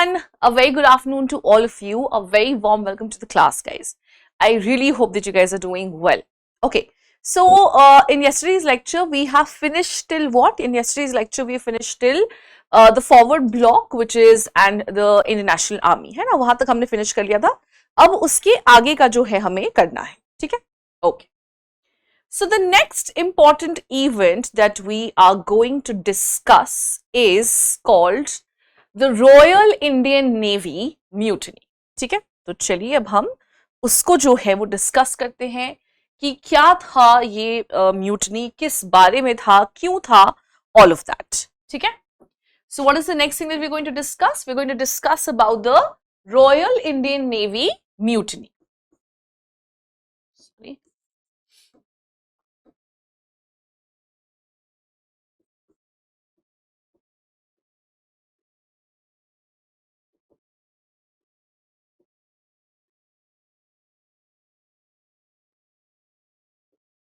everyone, a very good afternoon to all of you. A very warm welcome to the class, guys. I really hope that you guys are doing well. Okay, so in yesterday's lecture, we have finished till what? In yesterday's lecture, we finished till the forward block, which is and the Indian National Army, है ना? वहां तक हमने finish कर लिया था. अब उसके आगे का जो है हमें करना है, ठीक है? Okay. So the next important event that we are going to discuss is called the Royal Indian Navy Mutiny. ठीक है, तो चलिए अब हम उसको जो है वो डिस्कस करते हैं कि क्या था ये म्यूटनी, किस बारे में था, क्यों था, all of that. ठीक है. So what is the next thing that we're going to discuss? We're going to discuss about the Royal Indian Navy Mutiny. Sorry.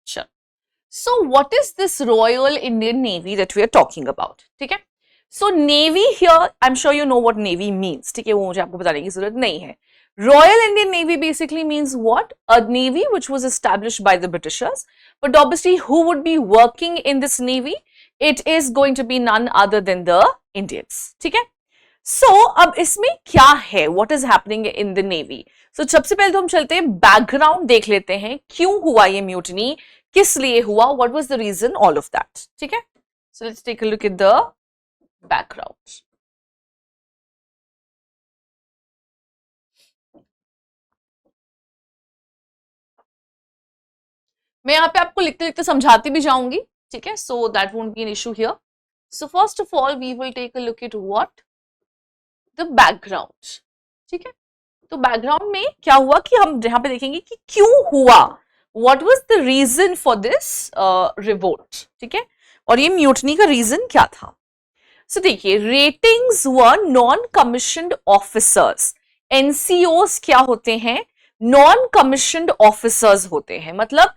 Sure. So what is this Royal Indian Navy that we are talking about? ठीक है. So Navy here, I'm sure you know what Navy means. ठीक है, वो मुझे आपको बताने की जरूरत नहीं है. Royal Indian Navy basically means what? A navy which was established by the Britishers. But obviously, who would be working in this navy? It is going to be none other than the Indians. ठीक है? So अब इसमें क्या है? What is happening in the navy? So सबसे पहले तो हम चलते हैं बैकग्राउंड देख लेते हैं, क्यों हुआ ये म्यूटनी, किस लिए हुआ, what was the reason, all of that. ठीक है? So let's take a look at the background. मैं यहाँ पे आपको लिखते लिखते समझाती भी जाऊंगी, ठीक है, so that won't be an issue here. So first of all we will take a look at what the background. ठीक है, तो बैकग्राउंड में क्या हुआ कि हम यहाँ पे देखेंगे कि क्यों हुआ, what was the reason for this revolt. ठीक है, और ये म्यूटनी का रीजन क्या था. सो देखिए, ratings were non commissioned officers. एनसीओस क्या होते हैं? नॉन कमीशन्ड ऑफिसर्स होते हैं. मतलब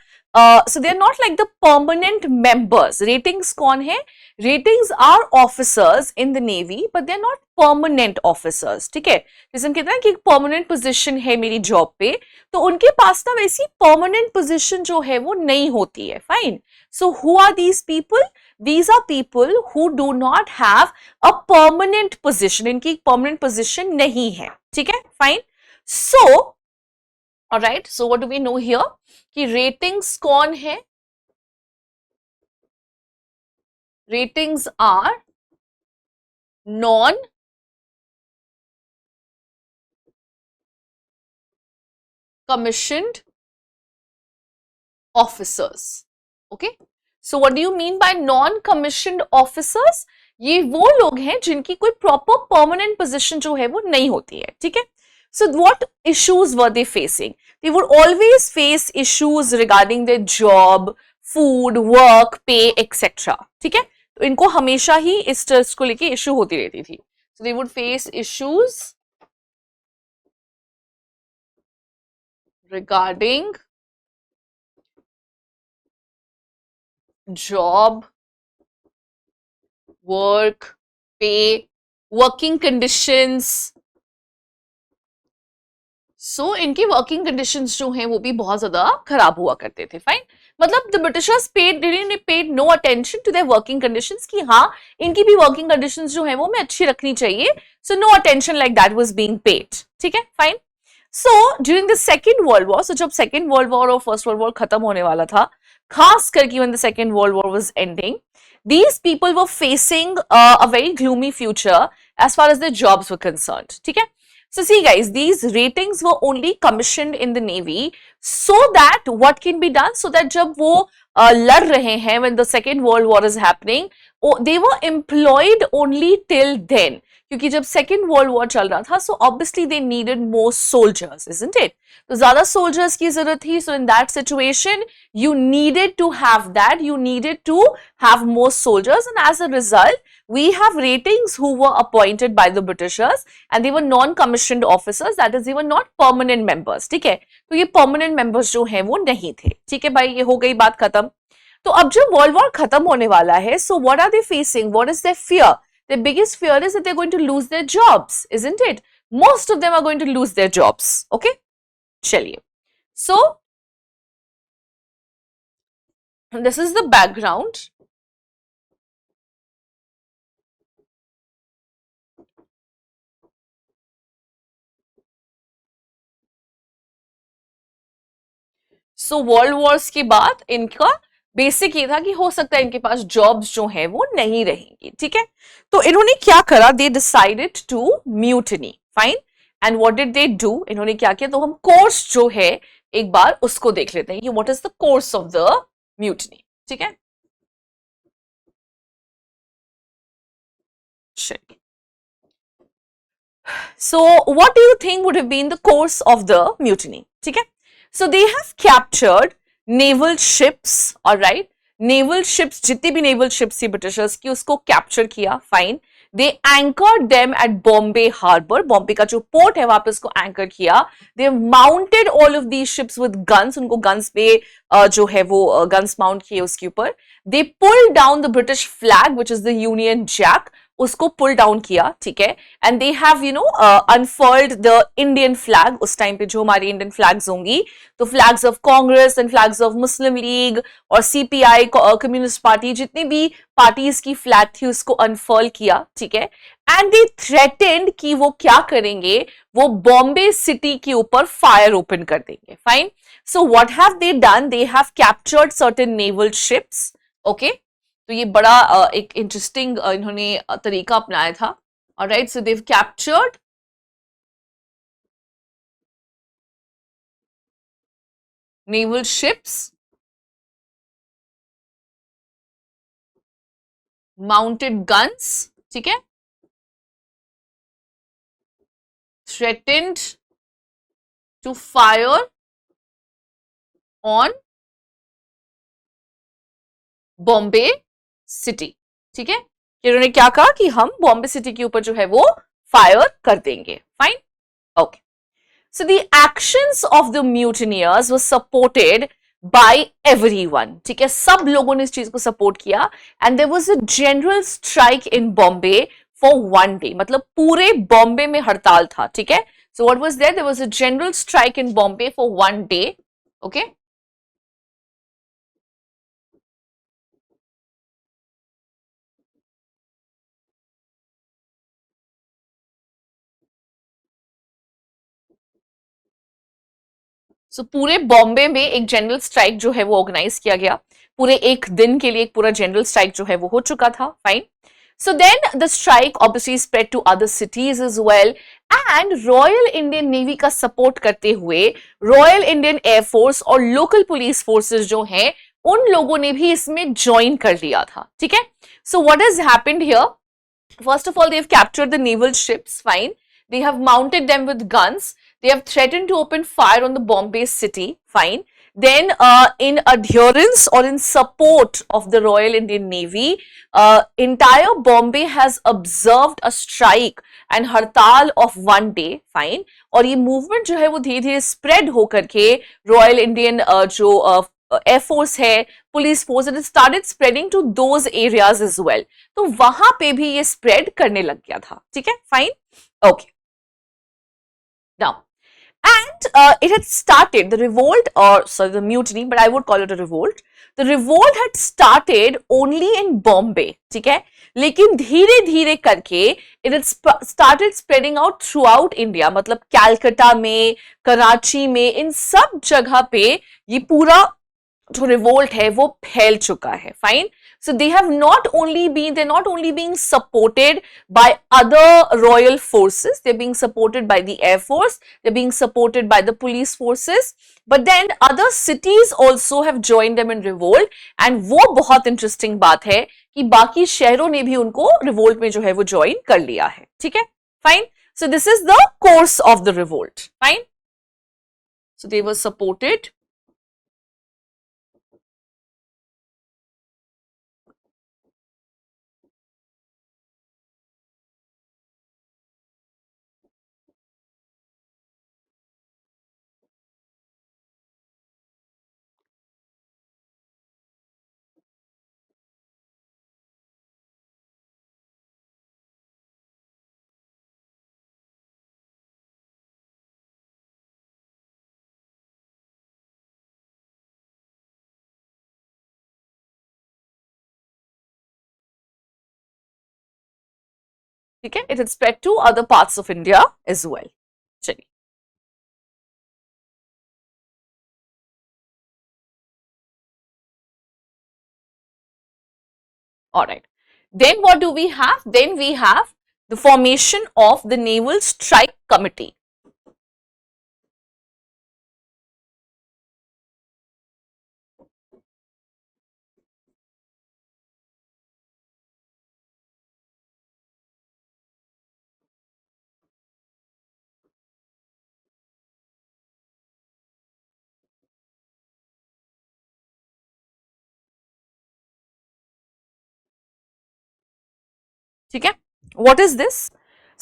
so they are not like the permanent members. Ratings कौन है? Ratings are officers in the navy, but they are not permanent officers. ठीक है, जैसे हम कहते हैं कि permanent position है मेरी जॉब पे, तो उनके पास ना वैसी permanent position जो है वो नहीं होती है. Fine. So who are these people? These are people who do not have a permanent position. इनकी permanent position नहीं है. ठीक है, fine. So alright, so what do we know here? कि ratings कौन है? Ratings are non commissioned officers. Okay, so what do you mean by non commissioned officers? ये वो लोग हैं जिनकी कोई proper permanent position जो है वो नहीं होती है. ठीक है. So what issues were they facing? They would always face issues regarding their job, food, work, pay, etc. ठीक है, तो इनको हमेशा ही इस चीज को लेके इशू होती रहती थी. So they would face issues regarding job, work, pay, working conditions. सो इनकी वर्किंग कंडीशंस जो हैं वो भी बहुत ज्यादा खराब हुआ करते थे. फाइन, मतलब the Britishers paid no attention to their working conditions कि हाँ इनकी भी वर्किंग कंडीशंस जो है वो हमें अच्छी रखनी चाहिए. So no attention like that was being paid. ठीक है, fine. So during the second world war, so जब सेकेंड वर्ल्ड वॉर और फर्स्ट वर्ल्ड वॉर खत्म होने वाला था, खास करके when the second world war was ending, these people were facing a very gloomy future as far as their jobs were concerned. ठीक है. So see guys, these ratings were only commissioned in the navy so that what can be done, so that जब वो लड़ रहे हैं, when the second world war is happening, they were employed only till then. क्योंकि जब second world war चल रहा था, so obviously they needed more soldiers, isn't it? तो ज्यादा सोल्जर्स की जरूरत थी. So in that situation you needed to have that, you needed to have more soldiers, and as a result we have ratings who were appointed by the Britishers and they were non-commissioned officers, that is they were not permanent members. ठीक है, तो ये permanent members जो हैं वो नहीं थे. ठीक है भाई, ये हो गई बात खत्म. तो अब जब वर्ल्ड वॉर खत्म होने वाला है, so what are they facing? What is their fear? their biggest fear is that they're going to lose their jobs, isn't it? Most of them are going to lose their jobs. Okay, chaliye. So this is the background. So world Wars के बाद इनका basic ये था कि हो सकता है इनके पास जॉब्स जो है वो नहीं रहेंगी, ठीक है। तो इन्होंने क्या करा, they decided to mutiny, fine. And what did they do, इन्होंने क्या किया, तो हम कोर्स जो है एक बार उसको देख लेते हैं कि what is the course of the mutiny, ठीक है। So what do you think would have been the course of the mutiny? ठीक है, so they have captured naval ships, alright, naval ships, जितनी भी naval ships थी Britishers की उसको capture किया, fine. They anchored them at Bombay harbour, Bombay का जो पोर्ट है वहां पे उसको एंकर किया। They mounted all of these ships with guns, उनको गन्स पे जो है वो गन्स माउंट किए उसके ऊपर। They pull down the British flag which is the Union Jack, उसको पुल डाउन किया, ठीक है। And they have unfurled the Indian flag, उस टाइम पे जो हमारी इंडियन फ्लैग्स होंगी, तो flags of Congress and flags of Muslim league और सीपीआई कम्युनिस्ट पार्टी, जितनी भी पार्टीज की फ्लैग थी उसको अनफर्ल किया, ठीक है। एंड दे थ्रेटेंड कि वो क्या करेंगे, वो बॉम्बे सिटी के ऊपर फायर ओपन कर देंगे, fine. So what have they done, they have captured certain naval ships, okay. तो ये बड़ा एक इंटरेस्टिंग इन्होंने तरीका अपनाया था। Alright, so they captured naval ships, mounted guns, ठीक है, threatened to fire on Bombay city, ठीक है। इन्होंने क्या कहा कि हम बॉम्बे सिटी के ऊपर जो है वो फायर कर देंगे, fine, okay. So the actions of the mutineers was supported by everyone, ठीक है, सब लोगों ने इस चीज को सपोर्ट किया। And there was a general strike in Bombay for one day, मतलब पूरे बॉम्बे में हड़ताल था, ठीक है। So what was there was a general strike in Bombay for one day, okay. So पूरे बॉम्बे में एक जनरल स्ट्राइक जो है वो ऑर्गेनाइज किया गया, पूरे एक दिन के लिए एक पूरा जनरल स्ट्राइक जो है वो हो चुका था, fine. So then the strike obviously spread to other cities as well, and royal Indian navy का सपोर्ट करते हुए रॉयल इंडियन एयरफोर्स और लोकल पुलिस फोर्सेस जो हैं उन लोगों ने भी इसमें ज्वाइन कर लिया था, ठीक है। So what has happened here, first of all, they have captured the naval ships, fine. They have mounted them with guns. They have threatened to open fire on the Bombay city, fine. Then, in adherence or in support of the Royal Indian Navy, entire Bombay has observed a strike and हड़ताल of one day, fine. और ये movement जो है वो धीरे धीरे spread होकर के Royal Indian जो एयरफोर्स है, police force, it started spreading to those areas as well. तो वहां पे भी ये स्प्रेड करने लग गया था, ठीक है, fine, okay. Now and it had started the revolt, or sorry, the mutiny, but I would call it a revolt. The revolt had started only in Bombay, ठीक है, लेकिन धीरे धीरे करके it had started spreading out throughout India, मतलब कैलकाटा में, कराची में, इन सब जगह पे ये पूरा जो रिवोल्ट है वो फैल चुका है, fine. So they have not only been, they not only being supported by other royal forces, they being supported by the air force, they being supported by the police forces, but then other cities also have joined them in revolt. And वो बहुत interesting बात है कि बाकी शहरों ने भी उनको रिवोल्ट में जो है वो ज्वाइन कर लिया है, ठीक है, fine. So this is the course of the revolt, fine. So they were supported ठीक है, it had spread to other parts of India as well. चलिए, all right. Then what do we have? Then we have the formation of the Naval Strike Committee. ठीक है, what is this?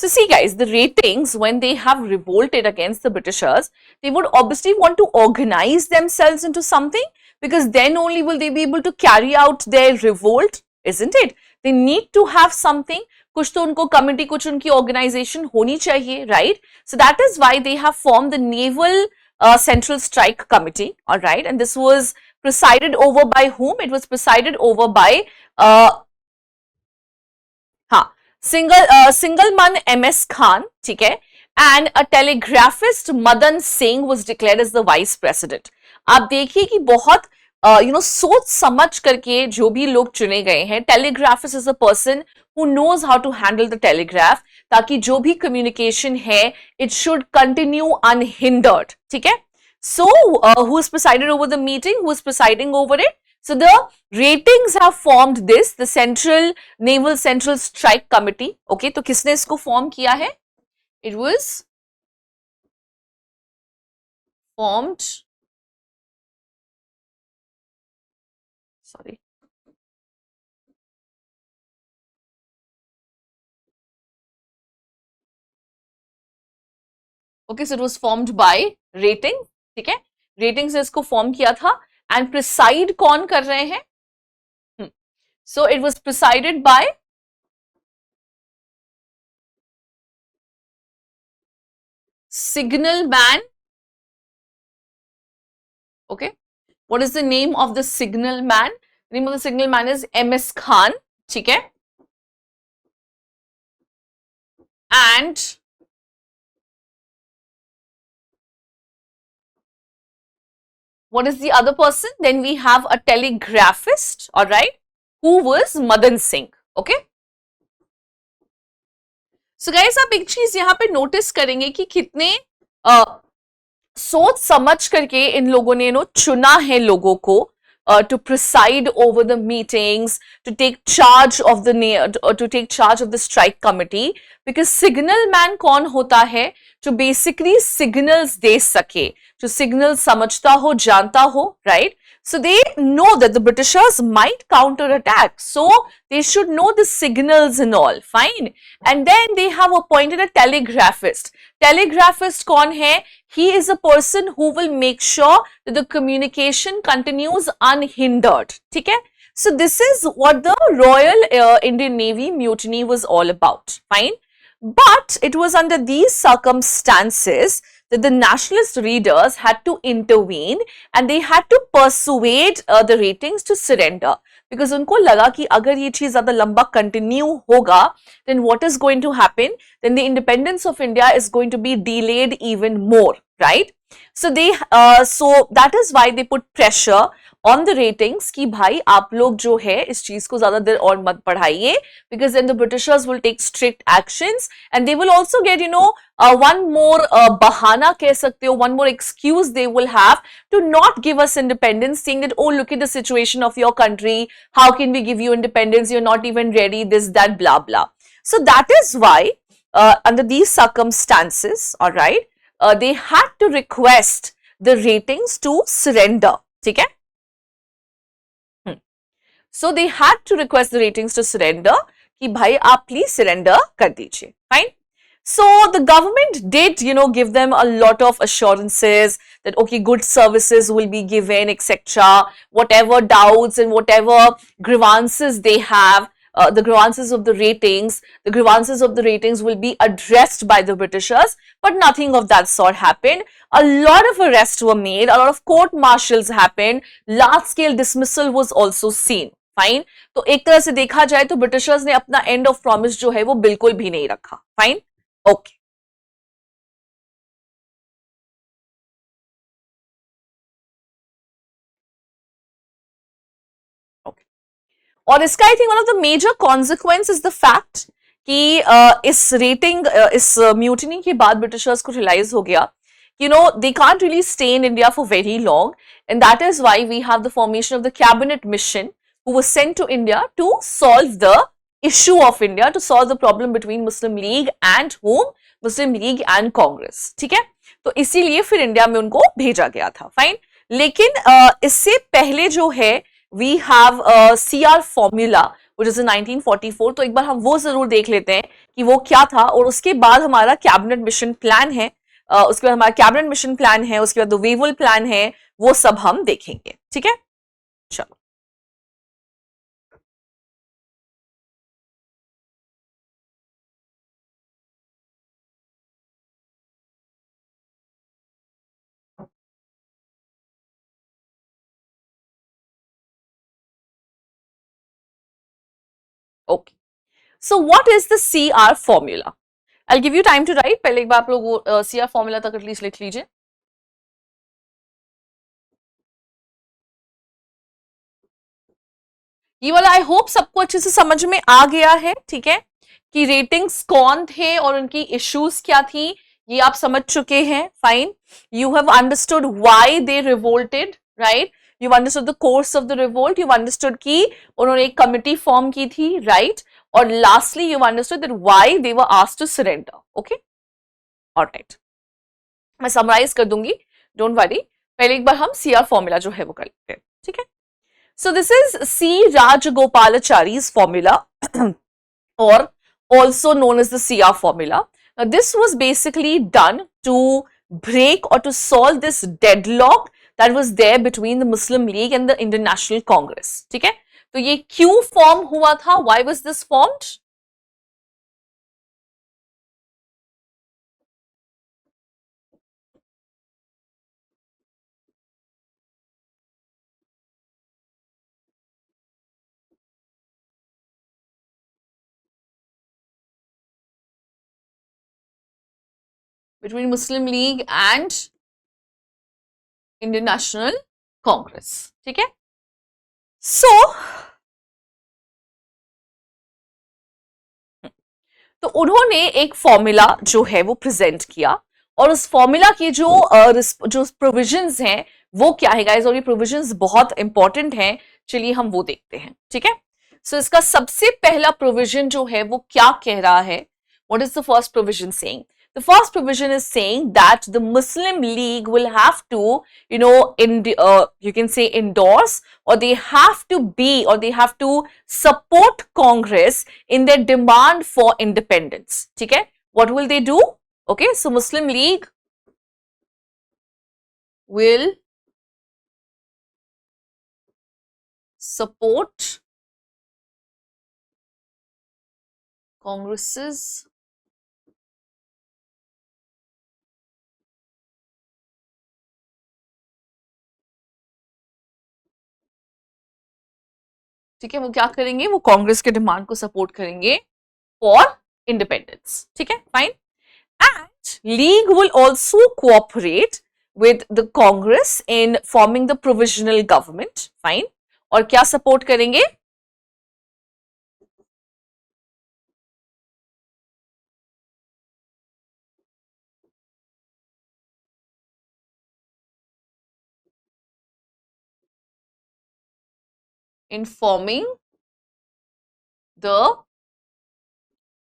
So see guys, the ratings, when they have revolted against the Britishers, they would obviously want to organize themselves into something, because then only will they be able to carry out their revolt, isn't it? They need to have something, कुछ तो उनको committee, कुछ उनकी organization होनी चाहिए, right? So that is why they have formed the Naval Central Strike Committee, all right? And this was presided over by whom? It was presided over by हाँ, Singalman MS Khan, ठीक है, and a telegraphist Madan Singh was declared as the vice president. आप देखिए कि बहुत सोच समझ करके जो भी लोग चुने गए हैं. Telegraphist is a person who knows how to handle the telegraph, ताकि जो भी communication है it should continue unhindered. ठीक है, so who is presided over the meeting, who is presiding over it? So the ratings have formed this, the Central Naval Central Strike Committee. Okay, तो किसने इसको form किया है? It was formed, sorry, okay, so it was formed by rating. ठीक है, ratings ने इसको form किया था. And preside कौन कर रहे हैं? So it was presided by signal man. Okay, what is the name of the signal man? The name of the signal man is MS Khan. ठीक है, and what is the other person? Then we have a telegraphist, all right, who was Madan Singh. Okay, so guys, आप एक चीज यहाँ पे notice करेंगे कि कितने सोच समझ करके इन लोगों ने चुना है लोगों को to preside over the meetings, to take charge of the strike committee, because signal man कौन होता है? जो basically signals दे सके, जो signal समझता हो, जानता हो, right? So they know that the Britishers might counterattack, so they should know the signals and all, fine. And then they have appointed a telegraphist. Telegraphist कौन है? He is a person who will make sure that the communication continues unhindered. ठीक है? So this is what the Royal Indian Navy mutiny was all about. Fine. But it was under these circumstances that the nationalist leaders had to intervene and they had to persuade the ratings to surrender. Because उनको लगा कि अगर ये चीज ज्यादा लंबा continue होगा, then what is going to happen? Then the independence of India is going to be delayed even more, right? So that is why they put pressure on the ratings कि भाई आप लोग जो है इस चीज को ज्यादा देर और मत पढ़ाइए, because then the Britishers will take strict actions and they will also get one more bahana कह सकते हो, one more excuse they will have to not give us independence, saying that, oh, look at the situation of your country, how can we give you independence, you're not even ready, this, that, blah, blah. So that is why under these circumstances, all right, they had to request the ratings to surrender. ठीक है? So they had to request the ratings to surrender कि भाई आप please surrender कर दीजिए. Fine. So the government did, give them a lot of assurances that, okay, good services will be given, etc. Whatever doubts and whatever grievances they have, the grievances of the ratings will be addressed by the Britishers, but nothing of that sort happened. A lot of arrests were made, a lot of court martials happened, large scale dismissal was also seen. Fine. तो एक तरह से देखा जाए तो Britishers ने अपना end of promise जो है वो बिल्कुल भी नहीं रखा। Fine, okay. और इसका I think one of the major consequence is the fact कि इस रेटिंग इस म्यूटिनी के बाद ब्रिटिशर्स को रियलाइज हो गया you know they can't really stay in India for very long, and that is why we have the formation of the cabinet mission who was sent to India to solve the issue of India, to solve the problem between Muslim League and whom, Muslim League and Congress। ठीक है, तो इसीलिए फिर India में उनको भेजा गया था। फाइन, लेकिन इससे पहले जो है we have CR formula which is in 1944, तो एक बार हम वो जरूर देख लेते हैं कि वो क्या था, और उसके बाद हमारा कैबिनेट मिशन प्लान है, उसके बाद हमारा कैबिनेट मिशन प्लान है, उसके बाद वेवल प्लान है, वो सब हम देखेंगे। ठीक है, चलो। Okay, so what is the CR formula? I give you time to write, पहले एक बार आप लोग CR फॉर्मूला तक एटलीस्ट लिख लीजिए। ये वाला आई होप सबको अच्छे से समझ में आ गया है। ठीक है, कि रेटिंग्स कौन थे और उनकी इश्यूज क्या थी, ये आप समझ चुके हैं। Fine, you have understood why they revolted, right? You understood the course of the revolt, you understood कि उन्होंने एक कमिटी फॉर्म की थी, राइट? और lastly you understood that why they were asked to surrender. Okay, alright, मैं summarise कर दूंगी, डोंट वरी। पहले एक बार हम CR फॉर्मूला जो है वो कर लेते हैं। ठीक है, so this is C. Rajagopalachari's formula or also known as the CR formula. Now this was basically done to break or to solve this deadlock that was there between the Muslim League and the Indian National Congress. ठीक है, तो ये क्यों form हुआ था? Why was this formed? Between Muslim League and Indian National Congress. ठीक है, so तो उन्होंने एक फॉर्मूला जो है वो प्रेजेंट किया, और उस फॉर्मूला की जो प्रोविजंस हैं वो क्या है गाइस, और ये प्रोविजंस बहुत इंपॉर्टेंट हैं। चलिए हम वो देखते हैं। ठीक है, सो इसका सबसे पहला प्रोविजन जो है वो क्या कह रहा है? What is the first provision saying? The first provision is saying that the Muslim League will have to, you can say endorse, or they have to be, or they have to support Congress in their demand for independence. ठीक है, what will they do? Okay, so Muslim League will support Congress's ठीक है, वो क्या करेंगे? वो कांग्रेस के demand को सपोर्ट करेंगे फॉर इंडिपेंडेंस। ठीक है, fine. And league will also cooperate with the Congress in forming the provisional government. Fine, और क्या सपोर्ट करेंगे? In forming the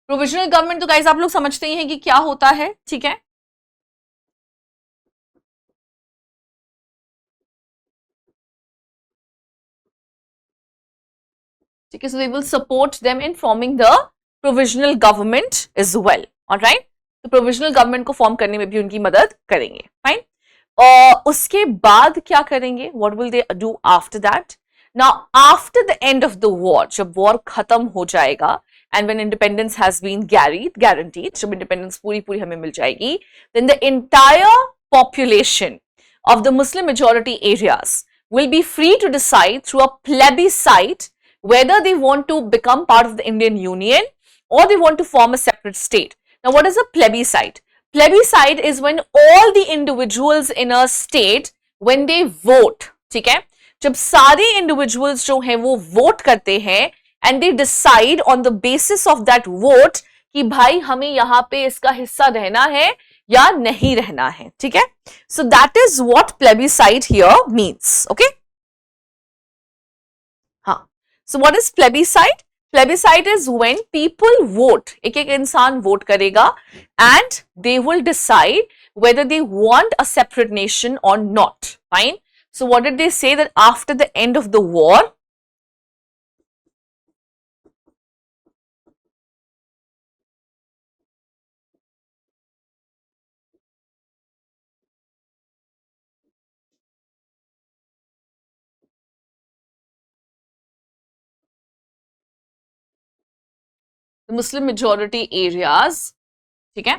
provisional government. तो गाइस आप लोग समझते ही हैं कि क्या होता है। ठीक है, ठीक है, so they will support them in forming the provisional government as well. All right, तो प्रोविजनल गवर्नमेंट को फॉर्म करने में भी उनकी मदद करेंगे। फाइन, और उसके बाद क्या करेंगे? What will they do after that? Now after the end of the war, जब वॉर खत्म हो जाएगा and when independence has been guaranteed, जब इंडिपेंडेंस पूरी पूरी हमें मिल जाएगी, then the entire population of the Muslim majority areas will be free to decide through a plebiscite whether they want to become part of the Indian Union or they want to form a separate state. Now, what is a plebiscite? Plebiscite is when all the individuals in a state, when they vote, ठीक है, जब सारे individuals जो हैं वो vote करते हैं and they decide on the basis of that vote कि भाई हमें यहाँ पे इसका हिस्सा रहना है या नहीं रहना है, ठीक है? So that is what plebiscite here means, okay? हाँ. So what is plebiscite? Plebiscite is when people vote, एक एक इंसान वोट करेगा and they will decide whether they want a separate nation or not. Fine. So what did they say? That after the end of the war, the Muslim majority areas, ठीक है,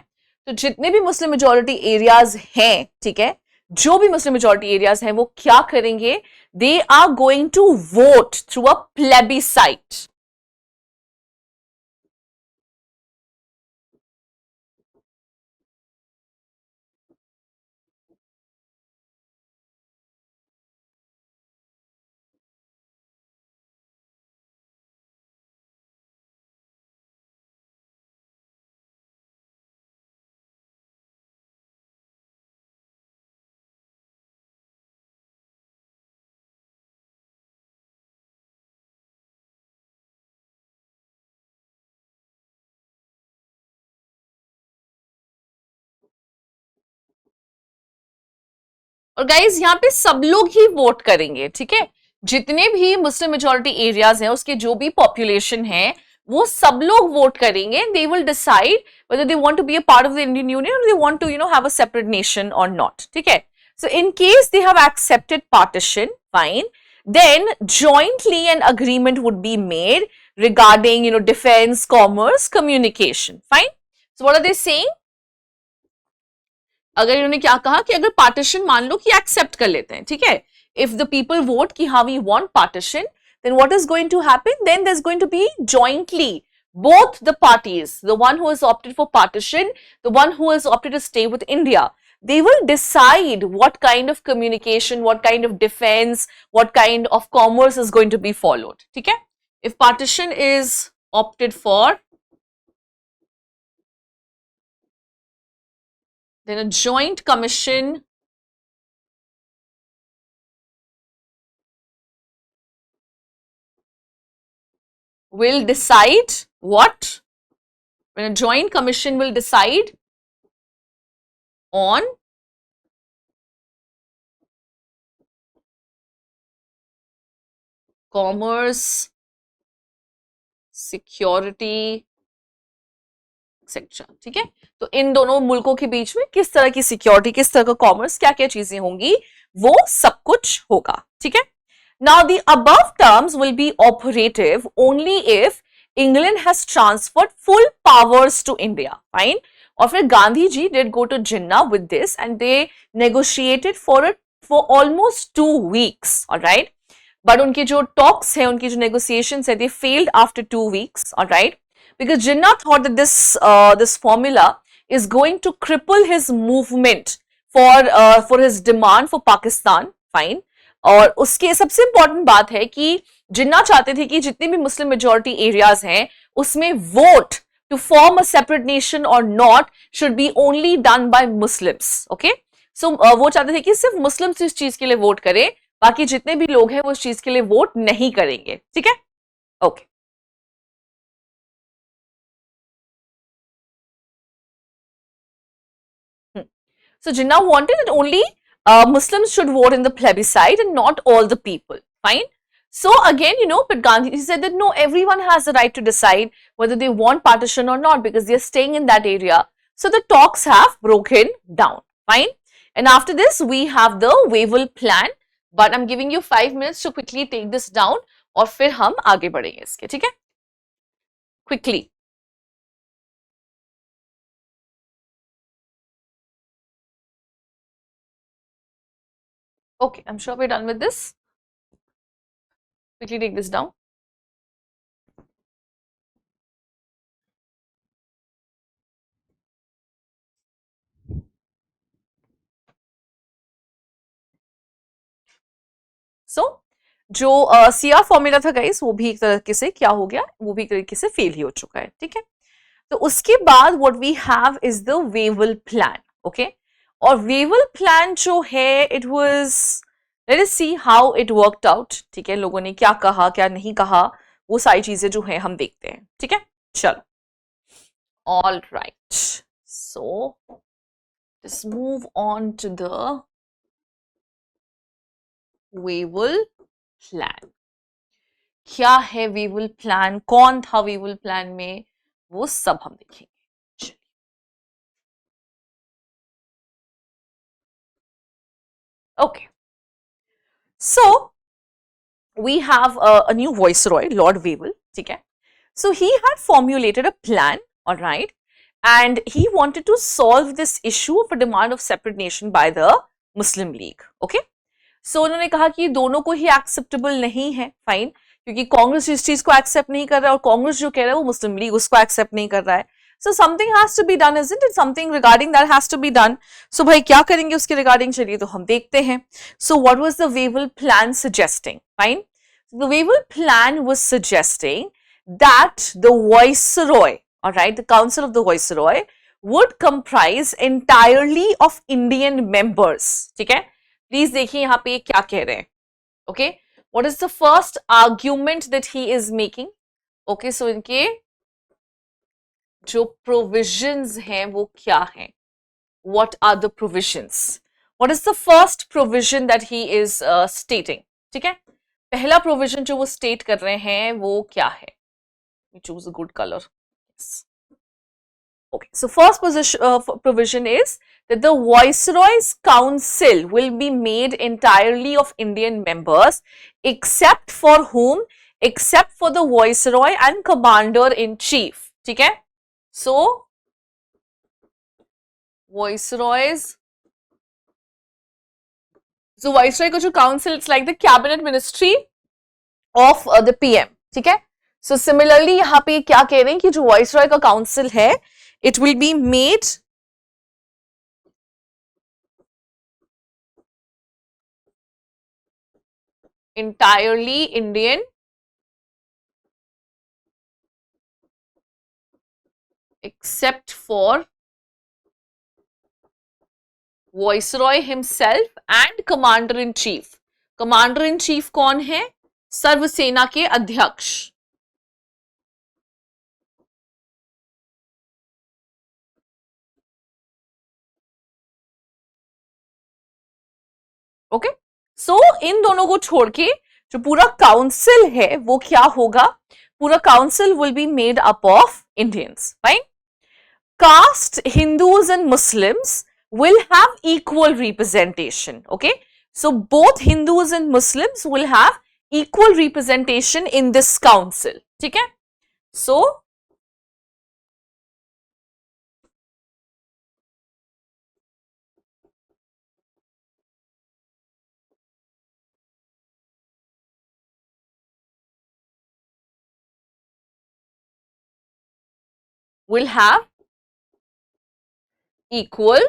तो जितने भी Muslim majority areas हैं, ठीक है, जो भी मुस्लिम मेजोरिटी एरियाज हैं वो क्या करेंगे? They are going to vote through a plebiscite. और गाइज यहाँ पे सब लोग ही वोट करेंगे, ठीक है, जितने भी मुस्लिम मेजोरिटी एरियाज हैं उसके जो भी पॉपुलेशन है वो सब लोग वोट करेंगे. They will decide whether they want to be a part of the Indian Union or they want to, have a separate nation or not. ठीक है. So in case they have accepted partition, fine, then jointly an agreement would be made regarding, defense, commerce, communication. Fine. So what are they saying? अगर इन्होंने क्या कहा कि अगर partition मान लो कि एक्सेप्ट कर लेते हैं, ठीक है, इफ द पीपल वोट कि हाँ we want partition, then what is going to happen? Then there's going to be jointly both the parties, the one who has opted for partition, the one who has opted to stay with India, they will decide what kind of communication, what kind of defense, what kind of commerce is going to be followed. ठीक है? If partition is opted for, then a joint commission will decide what? When a joint commission will decide on commerce, security, etc. ठीक है, तो इन दोनों मुल्कों के बीच में किस तरह की सिक्योरिटी, किस तरह का कॉमर्स, क्या क्या चीजें होंगी, वो सब कुछ होगा. ठीक है. Now the above terms will be operative only if England has transferred full powers to India. Fine. और फिर Gandhi ji did go to Jinnah with this and they negotiated for it for almost 2 weeks. All right. But उनके जो talks है, उनकी जो negotiations है, they failed after 2 weeks. All right. Because Jinnah thought that this formula is going to cripple his movement for his demand for Pakistan. Fine. और उसके सबसे important बात है कि जिन्ना चाहते थे कि जितने भी मुस्लिम मेजोरिटी एरियाज हैं उसमें vote to form a separate nation और not should be only done by Muslims. Okay, so वो चाहते थे कि सिर्फ मुस्लिम्स इस चीज के लिए वोट करें, बाकी जितने भी लोग हैं वो इस चीज के लिए वोट नहीं करेंगे. ठीक है. Okay. So Jinnah wanted that only Muslims should vote in the plebiscite and not all the people. Fine. So again, but Gandhi said that no, everyone has the right to decide whether they want partition or not because they are staying in that area. So the talks have broken down. Fine. And after this, we have the Wavell plan. But I'm giving you 5 minutes to quickly take this down और फिर हम आगे बढ़ेंगे इसके. ठीक है. Quickly. Okay, I'm sure we're done with this. Quickly take this down. सो जो CR formula था गाइस, वो भी एक तरीके से क्या हो गया, वो भी एक तरीके से फेल ही हो चुका है, ठीक है। तो उसके बाद what we have is the Wavell plan, okay. और वेवल प्लान जो है, it was, let us see how it worked out, ठीक है। लोगों ने क्या कहा, क्या नहीं कहा, वो सारी चीजें जो है हम देखते हैं, ठीक है। चलो, all right, so let's move on to the Wavell plan. क्या है वेवल प्लान, कौन था वेवल प्लान में, वो सब हम देखेंगे। Okay, so we have a new viceroy, Lord Wavell, ठीक है। So he had formulated a plan, all right, and he wanted to solve this issue of a demand of separate nation by the Muslim League, okay. So उन्होंने कहा कि दोनों को ही acceptable नहीं है, fine, क्योंकि कांग्रेस इस चीज को एक्सेप्ट नहीं कर रहा है और कांग्रेस जो कह रहा है वो मुस्लिम लीग उसको एक्सेप्ट नहीं कर रहा है। So something has to be done, isn't it, something regarding that has to be done. So भाई क्या करेंगे उसके रिगार्डिंग, चलिए तो हम देखते हैं। सो what was the Wavell plan suggesting, fine, the Wavell plan was suggesting that the viceroy, all right, the council of the viceroy would comprise entirely of Indian members, ठीक है। प्लीज देखिए यहाँ पे क्या कह रहे हैं, okay. What is the first argument that he is making, okay. So इनके जो प्रोविजंस हैं वो क्या हैं, what are the provisions, what is the first provision that he is stating, ठीक है। पहला प्रोविजन जो वो स्टेट कर रहे हैं वो क्या है, we choose a good color, yes. Okay, so first provision is that the viceroy's council will be made entirely of Indian members, except for whom, except for the viceroy and commander in chief, ठीक है। So viceroy का जो council, it's like the cabinet ministry of the PM, ठीक है। So similarly यहाँ पे क्या कह रहे हैं कि जो वाइसरॉय का काउंसिल है, it will be made entirely Indian except for Viceroy himself and Commander in Chief. Commander in Chief कौन है, सर्वसेना के अध्यक्ष, ओके। सो इन दोनों को छोड़ के जो पूरा काउंसिल है वो क्या होगा, पूरा council will be made up of Indians, right. Caste, Hindus and Muslims will have equal representation, okay. So both Hindus and Muslims will have equal representation in this council, ठीक है। So will have equal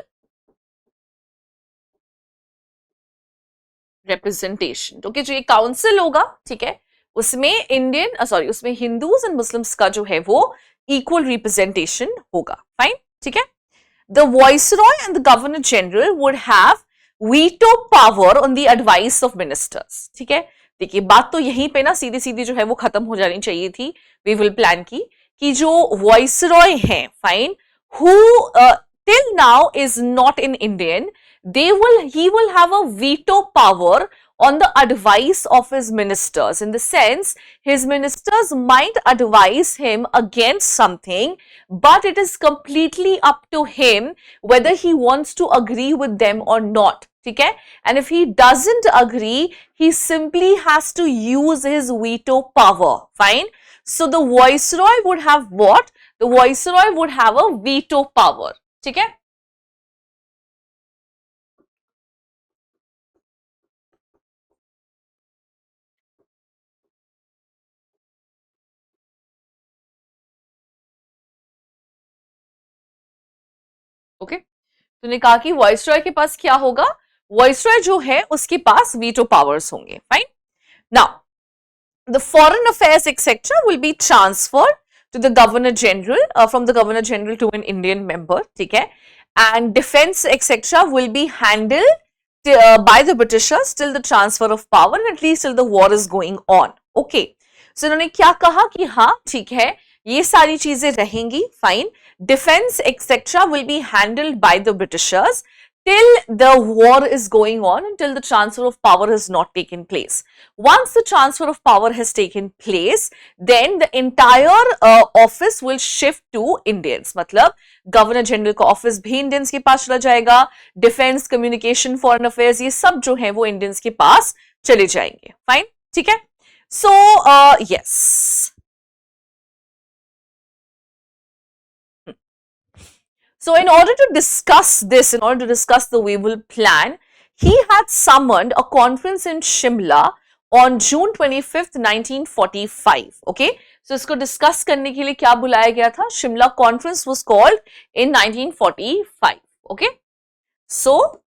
representation, okay। जो ये council होगा, ठीक है, उसमें Indian sorry उसमें Hindus and Muslims का जो है वो इक्वल रिप्रेजेंटेशन होगा, फाइन, ठीक है। The Viceroy and the Governor General would have veto power on the advice of ministers, ठीक है। देखिए बात तो यहीं पे ना सीधी सीधी जो है वो खत्म हो जानी चाहिए थी वेवल प्लान की, कि जो वाइसरॉय हैं, fine, who till now is not in Indian, he will have a veto power on the advice of his ministers, in the sense his ministers might advise him against something, but it is completely up to him whether he wants to agree with them or not, ठीक है। and if he doesn't agree, he simply has to use his veto power, fine। so the viceroy would have what, the viceroy would have a veto power, ठीक है। Okay, तूने कहा कि viceroy के पास क्या होगा, वाइसरॉय जो है उसके पास वीटो पावर्स होंगे. Fine. Now the foreign affairs etc will be transferred to the governor general, from the governor general to an Indian member. ठीक है. And defense etc will be handled by the Britishers till the transfer of power and at least till the war is going on. Okay. So इन्होंने क्या कहा कि हाँ ठीक है ये सारी चीजें रहेंगी. Fine. Defense etc will be handled by the Britishers till the war is going on, until the transfer of power has not taken place. Once the transfer of power has taken place, then the entire office will shift to Indians. मतलब governor general का office भी Indians के पास चला जाएगा, defence, communication, foreign affairs, ये सब जो है वो इंडियंस के पास चले जाएंगे. फाइन. ठीक है. So yes. So in order to discuss this, in order to discuss the Wavell plan, he had summoned a conference in Shimla on June 25th, 1945. Okay. So इसको discuss करने के लिए क्या बुलाया गया था? Shimla conference was called in 1945. Okay. So,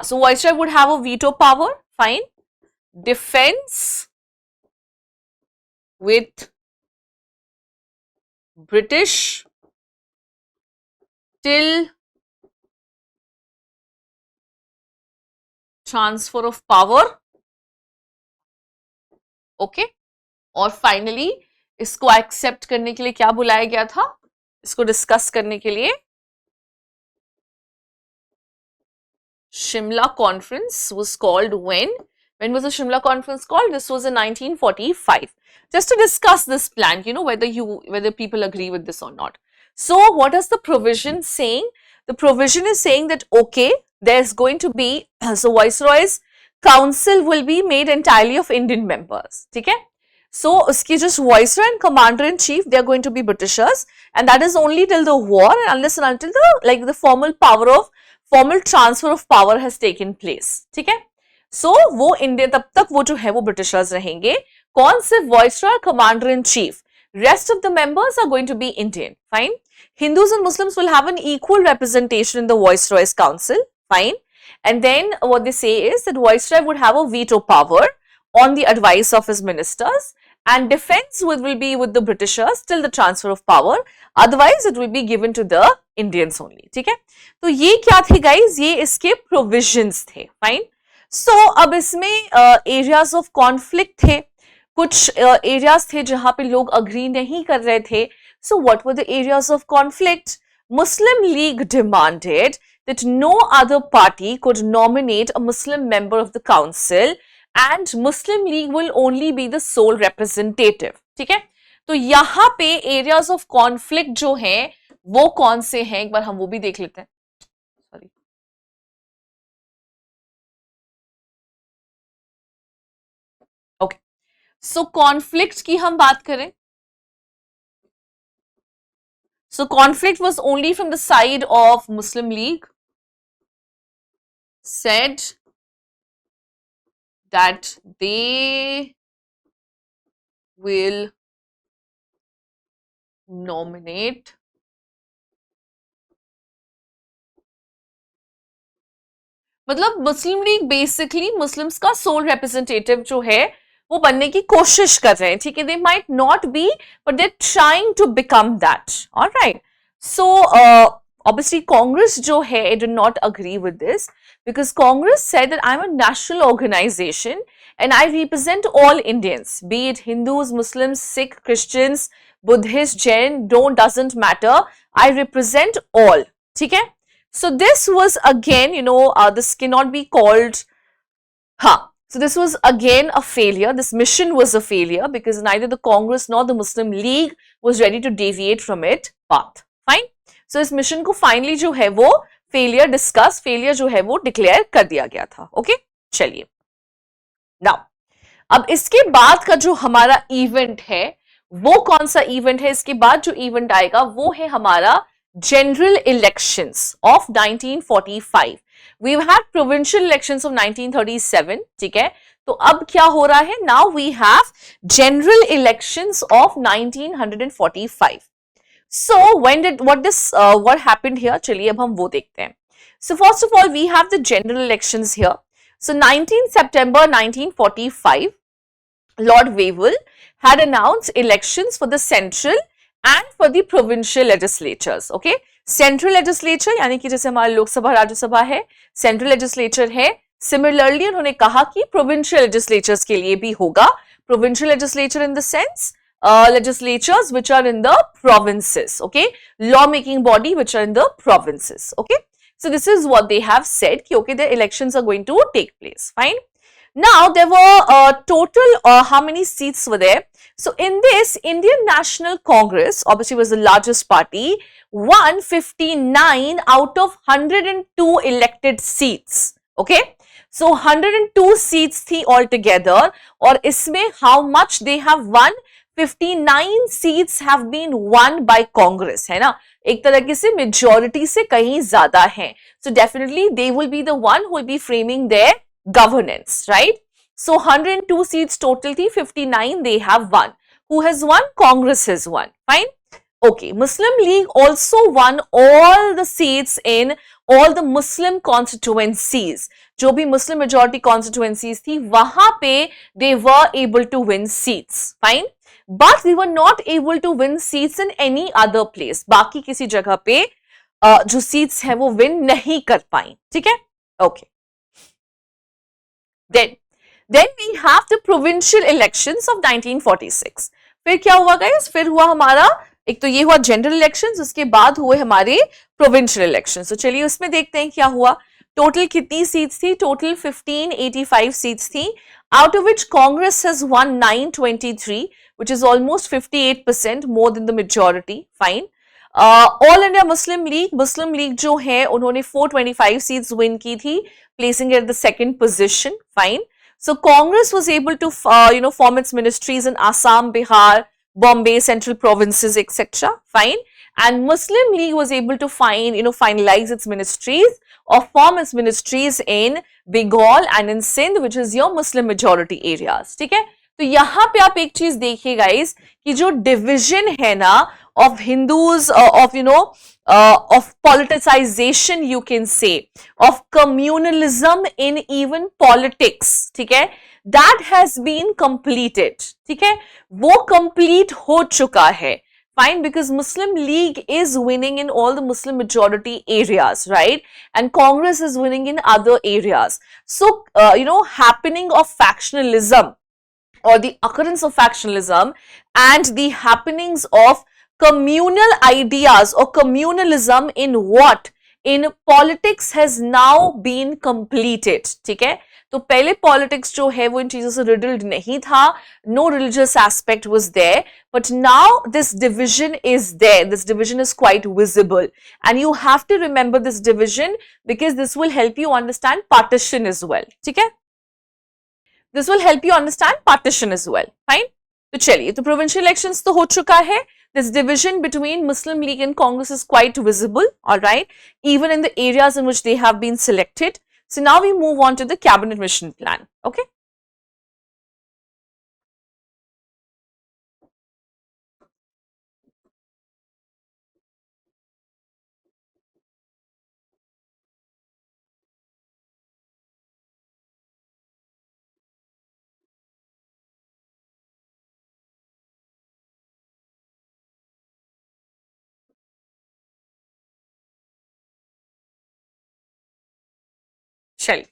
so Viceroy would have a veto power. Fine. Defense with British till transfer of power. Okay. और finally इसको एक्सेप्ट करने के लिए क्या बुलाया गया था? इसको डिस्कस करने के लिए Shimla conference was called when was the Shimla conference called? This was in 1945. Just to discuss this plan, whether people agree with this or not. So what is the provision saying? The provision is saying that okay, there's going to be, so Viceroy's council will be made entirely of Indian members. Okay? So uski just Viceroy and Commander in Chief, they are going to be Britishers, and that is only till the war and unless and until the formal transfer of power has taken place. ठीक है. So वो India तब तक वो जो है वो Britishers रहेंगे. कौन? सिर्फ viceroy, commander in chief. Rest of the members are going to be Indian. Fine. Hindus and Muslims will have an equal representation in the Viceroy's council. Fine. And then what they say is that Viceroy would have a veto power on the advice of his ministers, and defense will be with the Britishers till the transfer of power. Otherwise, it will be given to the Indians only. ठीक है. तो ये क्या थे guys? ये इसके provisions थे. Fine. So अब इसमें areas of conflict थे. कुछ areas थे जहाँ पे लोग agree नहीं कर रहे थे. So what were the areas of conflict? Muslim League demanded that no other party could nominate a Muslim member of the council, and Muslim League will only be the sole representative. ठीक है. तो यहाँ पे areas of conflict जो हैं वो कौन से हैं, एक बार हम वो भी देख लेते हैं. सॉरी. ओके. सो कॉन्फ्लिक्ट की हम बात करें. So conflict was only from the side of Muslim League. Said that they will nominate मतलब मुस्लिम लीग बेसिकली मुस्लिम्स का सोल रिप्रेजेंटेटिव जो है वो बनने की कोशिश कर रहे हैं. ठीक है. They might not be but they trying to become that. Alright. So obviously Congress jo hai did not agree with this, because Congress said that I'm a national organization and I represent all Indians, be it Hindus, Muslims, Sikh, Christians, Buddhists, Jain, doesn't matter. I represent all. ठीक है. So this was again, this cannot be called, so this was again a failure. This mission was a failure because neither the Congress nor the Muslim League was ready to deviate from it path. Fine. So इस mission को finally जो है वो failure जो है वो declare कर दिया गया था. ओके. चलिए. नाउ अब इसके बाद का जो हमारा इवेंट है वो कौन सा इवेंट है? इसके बाद जो इवेंट आएगा वो है हमारा general elections of 1945. We had provincial elections of 1937. ठीक है. तो अब क्या हो रहा है? Now we have general elections of 1945. So what happened here? चलिए अब हम वो देखते हैं. So first of all, we have the general elections here. So 19 September 1945, Lord Wavell had announced elections for the central and for the provincial legislatures. Okay, central legislature यानी कि जैसे हमारा लोकसभा राज्यसभा है, central legislature है. Similarly उन्होंने कहा कि provincial legislatures के लिए भी होगा. Provincial legislature in the sense legislatures which are in the provinces. Okay, law making body which are in the provinces. Okay, so this is what they have said. कि okay, the elections are going to take place. Fine. Now, there were total, how many seats were there? So, in this, Indian National Congress, obviously was the largest party, won 59 out of 102 elected seats. Okay. So, 102 seats thi altogether, और इसमें how much they have won? 59 seats have been won by Congress, है ना? एक तरह से majority से कहीं ज़्यादा हैं. So, definitely they will be the one who will be framing their governance, right? So 102 seats total thi, 59 they have won. Who has won? Congress has won. Fine. Okay, Muslim League also won all the seats in all the Muslim constituencies. जो भी Muslim majority constituencies थी, वहां पे they were able to win seats. Fine. But they were not able to win seats in any other place. बाकी किसी जगह पे जो seats है वो win नहीं कर पाई. ठीक है? Okay. Then we have the provincial elections of 1946. फिर क्या हुआ guys? फिर हुआ हमारा एक तो ये हुआ जनरल इलेक्शंस, उसके बाद हुए हमारे प्रोविंशियल इलेक्शंस. तो चलिए उसमें देखते हैं क्या हुआ. टोटल कितनी सीट्स थी? टोटल 1585 सीट्स थी, out of which Congress has won 923, which is almost 58% more than the majority. Fine. All India Muslim league जो है उन्होंने 425 सीट्स विन की थी, placing at the second position. Fine. So Congress was able to form its ministries in Assam, Bihar, Bombay, central provinces, etc. Fine. And Muslim League was able to finalize its ministries or form its ministries in Bengal and in Sindh, which is your Muslim majority areas. ठीक है? तो यहाँ पे आप एक चीज देखिए guys कि जो डिविजन है ना of Hindus, of politicization, you can say, of communalism in even politics, ठीक है, that has been completed, ठीक है, वो complete हो चुका है. Fine, because Muslim League is winning in all the Muslim majority areas, right? And Congress is winning in other areas. So, happening of factionalism or the occurrence of factionalism and the happenings of communal ideas or communalism in what? In politics has now been completed. ठीक है? तो पहले politics जो है वो इन चीजों से riddled नहीं था, no religious aspect was there, but now this division is there. This division is quite visible, and you have to remember this division because this will help you understand partition as well. ठीक है? This will help you understand partition as well. Fine. तो चलिए, तो provincial elections तो हो चुका है. This division between Muslim League and Congress is quite visible, all right, even in the areas in which they have been selected. So now we move on to the cabinet mission plan. Okay. चलिए.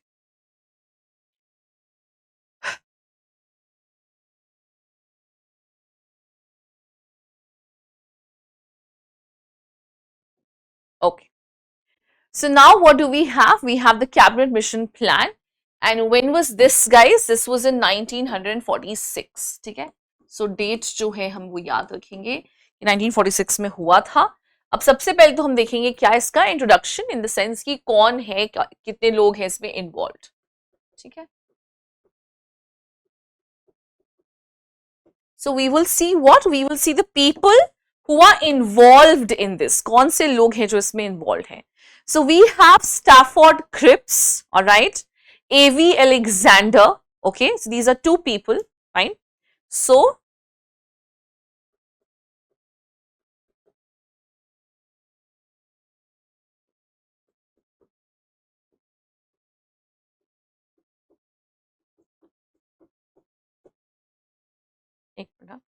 Okay. So now what do we have? We have the cabinet mission plan. And when was this, guys? This was in 1946. ठीक है? So dates जो है हम वो याद रखेंगे. 1946 में हुआ था. अब सबसे पहले तो हम देखेंगे क्या इसका इंट्रोडक्शन इन द सेंस कि कौन है, कितने लोग हैं इसमें इन्वॉल्व. ठीक है? So we will see what? We will see the people who are involved in this. कौन से लोग हैं जो इसमें involved हैं? So we have Stafford Cripps, all right, A.V. Alexander. Okay, so these are two people. Fine. So एक minute.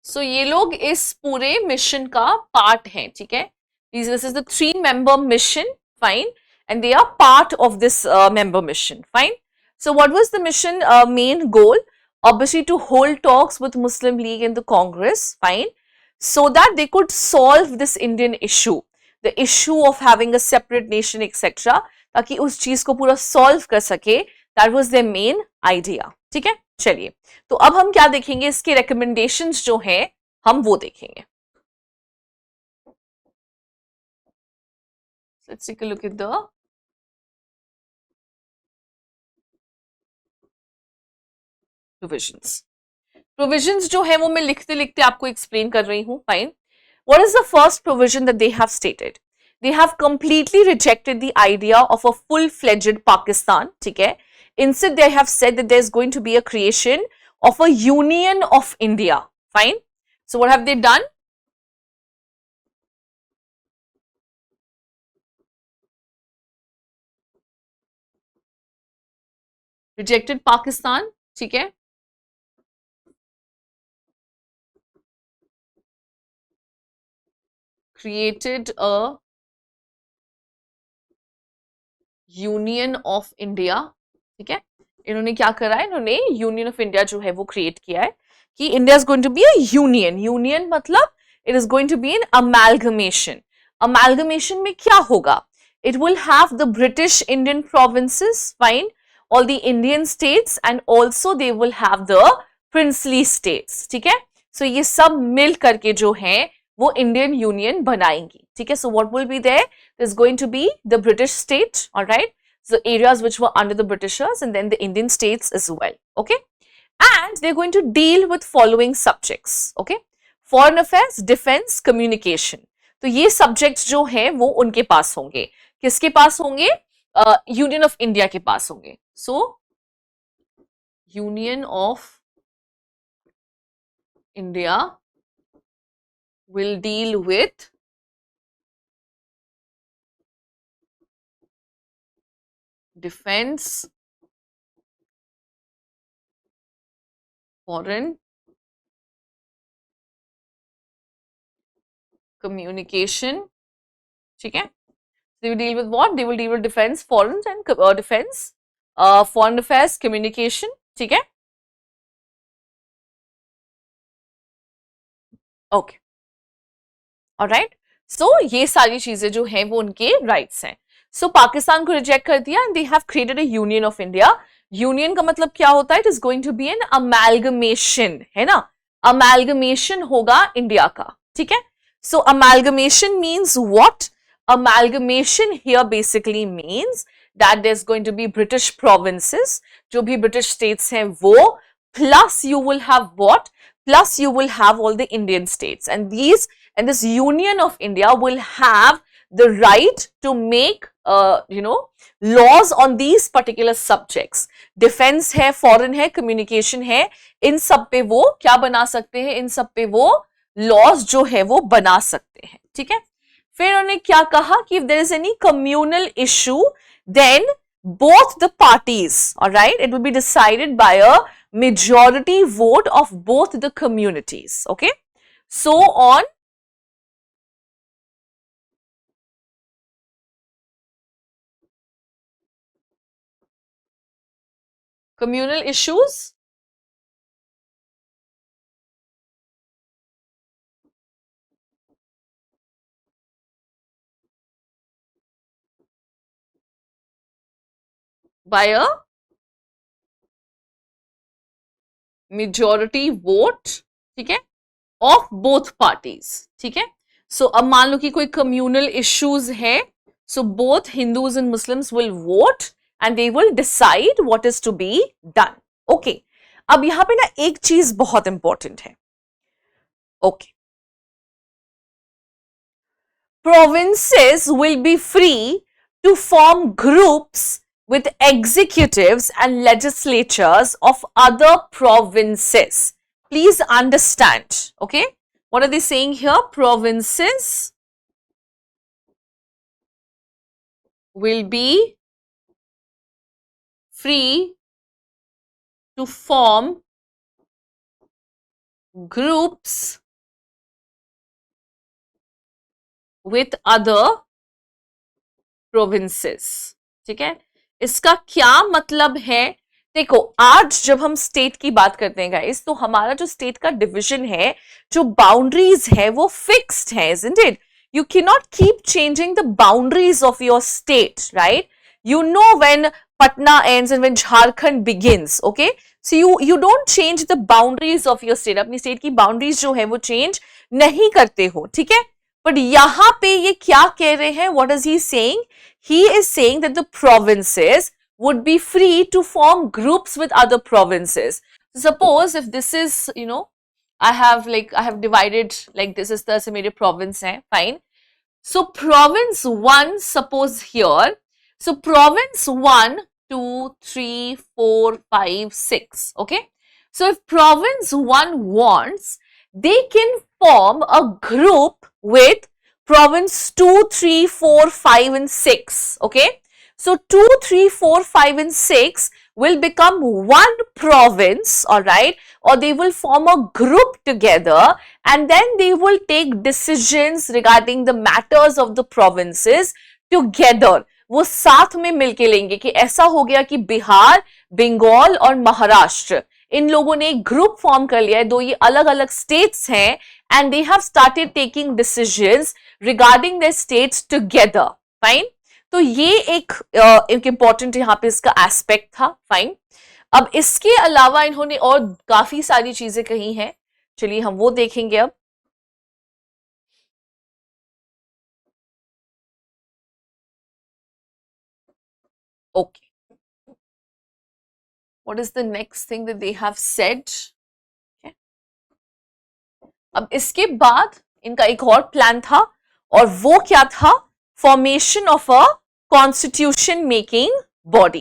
सो ये लोग इस पूरे मिशन का पार्ट हैं, ठीक है। This is the 3-member mission, fine, and they are part of this member mission, fine. So what was the mission main goal? Obviously to hold talks with Muslim League and the Congress, fine, so that they could solve this Indian issue, the issue of having a separate nation, etc. ताकि उस चीज को पूरा solve कर सके। That was their main idea, ठीक है। चलिए, तो अब हम क्या देखेंगे, इसके रिकमेंडेशंस जो हैं हम वो देखेंगे। Let's take a look at the provisions. Provisions जो है वो मैं लिखते लिखते आपको एक्सप्लेन कर रही हूं, fine. What is the first provision that they have stated? They have completely rejected the idea of a full-fledged Pakistan, ठीक है। Instead, they have said that there's going to be a creation of a union of India, fine. So what have they done? Rejected Pakistan, ठीक है। Created a union of India, ठीक है। इन्होंने क्या करा है, इन्होंने यूनियन ऑफ इंडिया जो है वो क्रिएट किया है कि India is going to be a union. Union मतलब it is going to be an amalgamation. Amalgamation में क्या होगा? It will have the British Indian provinces, fine, all the Indian states and also they will have the princely states, ठीक है। सो ये सब मिल करके जो है वो इंडियन यूनियन बनाएंगी, ठीक है। So what will be there? There's going to be the British state, all right, so areas which were under the Britishers, and then the Indian states as well, okay. And they're going to deal with following subjects, okay. Foreign affairs, defense, communication. तो ये subjects जो हैं वो उनके पास होंगे। किसके पास होंगे? Union of India के पास होंगे। So Union of India will deal with defense, foreign, communication, ठीक है। They will deal with what? They will deal with defense, foreign and defense, foreign affairs, communication, ठीक है। Okay, alright. सो ये सारी चीजें जो हैं वो उनके राइट्स हैं। सो पाकिस्तान को रिजेक्ट कर दिया and they have created a union of India. Union का मतलब क्या होता है? It is going to be an amalgamation, है ना। अमेलगमेशन होगा इंडिया का, ठीक है। So amalgamation means what? Amalgamation here basically means that there's going to be British provinces, जो भी British states हैं वो, plus you will have what? Plus you will have all the Indian states, and this union of India will have the right to make laws on these particular subjects. Defense है, foreign है, communication है, इन सब पे वो क्या बना सकते हैं? इन सब पे वो laws जो है वो बना सकते हैं, ठीक है। फिर उन्होंने क्या कहा कि if there is any communal issue, then both the parties, all right, it will be decided by a majority vote of both the communities, okay. So on communal issues, by a majority vote, ठीक है, of both parties, ठीक है। सो अब मान लो कि कोई communal issues है, so both Hindus and Muslims will vote and they will decide what is to be done, okay. अब यहां पे ना एक चीज बहुत इंपॉर्टेंट है, okay. Provinces will be free to form groups with executives and legislatures of other provinces. Please understand, okay? What are they saying here? Provinces will be free to form groups with other provinces. ठीक है, इसका क्या मतलब है? देखो, आज जब हम स्टेट की बात करते हैं गाइस, तो हमारा जो स्टेट का डिवीजन है, जो बाउंड्रीज है, वो फिक्स्ड है, isn't it? You cannot keep changing the boundaries of your state, right? You know when Patna ends and when Jharkhand begins, okay? So you don't change the boundaries of your state. अपनी state की boundaries जो है वो change नहीं करते हो, ठीक है? But यहाँ पे ये क्या कह रहे हैं? What is he saying? He is saying that the provinces would be free to form groups with other provinces. Suppose if this is, you know, I have divided like this is the मेरे province है, fine. So province 1, suppose here. So province 1, 2, 3, 4, 5, 6. Okay. So if province 1 wants, they can form a group with province 2, 3, 4, 5 and 6. Okay. So 2, 3, 4, 5 and 6 will become one province, alright, or they will form a group together and then they will take decisions regarding the matters of the provinces together. वो साथ में मिलके लेंगे कि ऐसा हो गया कि बिहार, बंगाल और महाराष्ट्र इन लोगों ने एक ग्रुप फॉर्म कर लिया है, दो ये अलग अलग स्टेट्स हैं and they have started taking decisions regarding their states together. Fine. तो ये एक इंपॉर्टेंट यहाँ पे इसका एस्पेक्ट था. फाइन. अब इसके अलावा इन्होंने और काफी सारी चीजें कही हैं, चलिए हम वो देखेंगे अब. Okay, what is the next thing that they have said. अब इसके बाद इनका एक और प्लान था और वो क्या था? Formation of a constitution making body.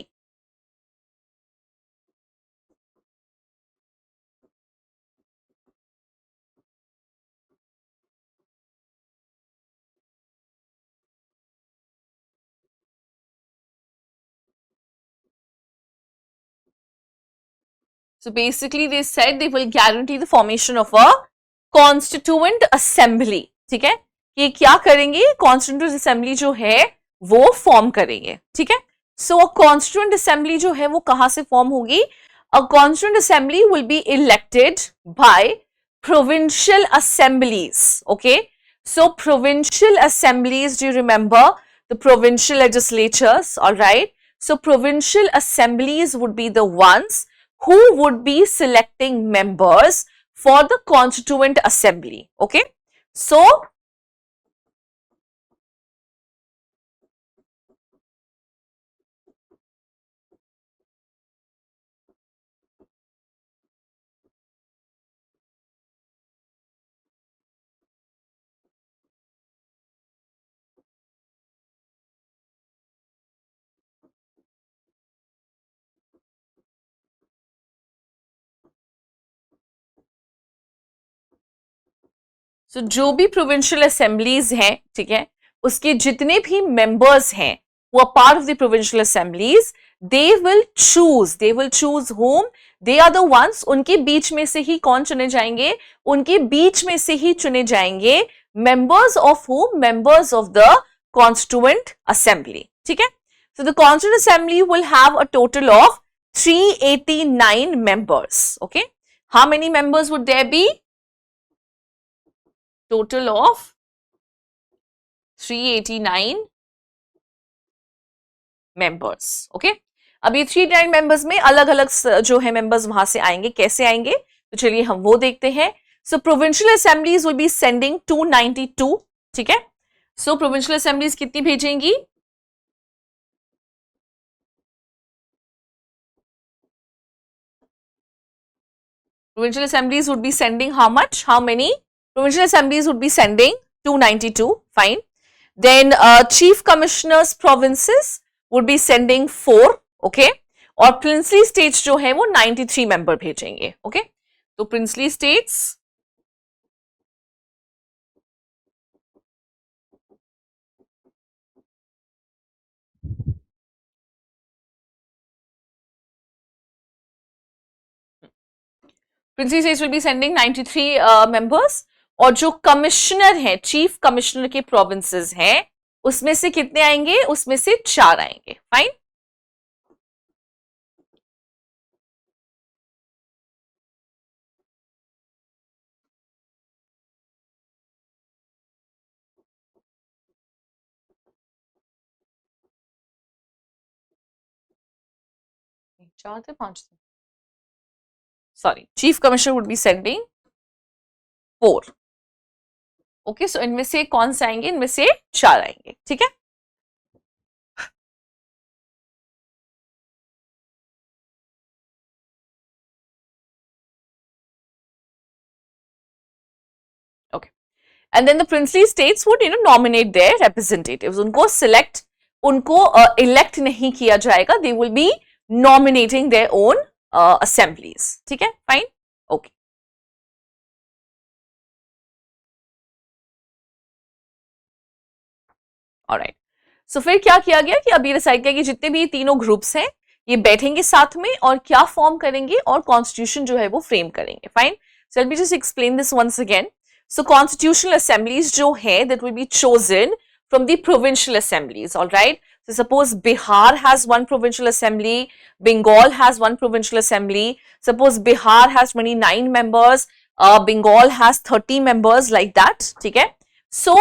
So basically they said they will guarantee the formation of a constituent assembly. ठीक है, ये क्या करेंगे? constituent assembly जो है वो फॉर्म करेंगे. ठीक है, सो अ कॉन्स्टिट्यूएंट असेंबली जो है वो कहां से फॉर्म होगी? अ constituent assembly will be elected by provincial assemblies. Okay, so provincial assemblies, do you remember the provincial legislatures? Alright, so provincial assemblies would be the ones who would be selecting members for the constituent assembly. Okay, so so, जो भी provincial assemblies हैं, ठीक है, उसके जितने भी members हैं वो part of the provincial assemblies, they will choose whom, they are the ones, उनके बीच में से ही कौन चुने जाएंगे? उनके बीच में से ही चुने जाएंगे members of home? Members of the constituent assembly. ठीक है, so the constituent assembly will have a total of 389 members. Okay, how many members would there be? Total of 389 members. Okay, अब ये 389 members में अलग अलग जो है members वहां से आएंगे. कैसे आएंगे? तो चलिए हम वो देखते हैं. So provincial assemblies will be sending 292. ठीक है, so provincial assemblies कितनी भेजेंगी? Provincial assemblies would be sending how much? How many? Provincial assemblies would be sending 292. Fine. Then chief commissioners provinces would be sending 4, okay, और princely states जो है वो 93 member भेजेंगे, okay. तो princely states will be sending 93 members, और जो commissioner है, chief commissioner के प्रोविंसेस हैं, उसमें से कितने आएंगे? उसमें से 4 आएंगे, फाइन. चार थे, 5 थे, sorry. Chief commissioner would be sending 4, okay. So इनमें से कौन से आएंगे? इनमें से 4 आएंगे, ठीक है. Okay. And then the princely states would nominate their representatives. उनको सिलेक्ट, उनको इलेक्ट नहीं किया जाएगा. They will be nominating their own assemblies, ठीक है, फाइन, ओके. ऑलराइट. सो फिर क्या किया गया कि अभी डिसाइड किया कि जितने भी तीनों ग्रुप्स हैं ये बैठेंगे साथ में और क्या फॉर्म करेंगे और कॉन्स्टिट्यूशन जो है वो फ्रेम करेंगे, fine. So let me just explain this once again. So constitutional assemblies जो है that will be chosen from the provincial assemblies, all right. So suppose Bihar has one provincial assembly, Bengal has one provincial assembly. Suppose Bihar has 29 members, Bengal has 30 members, like that, ठीक है. So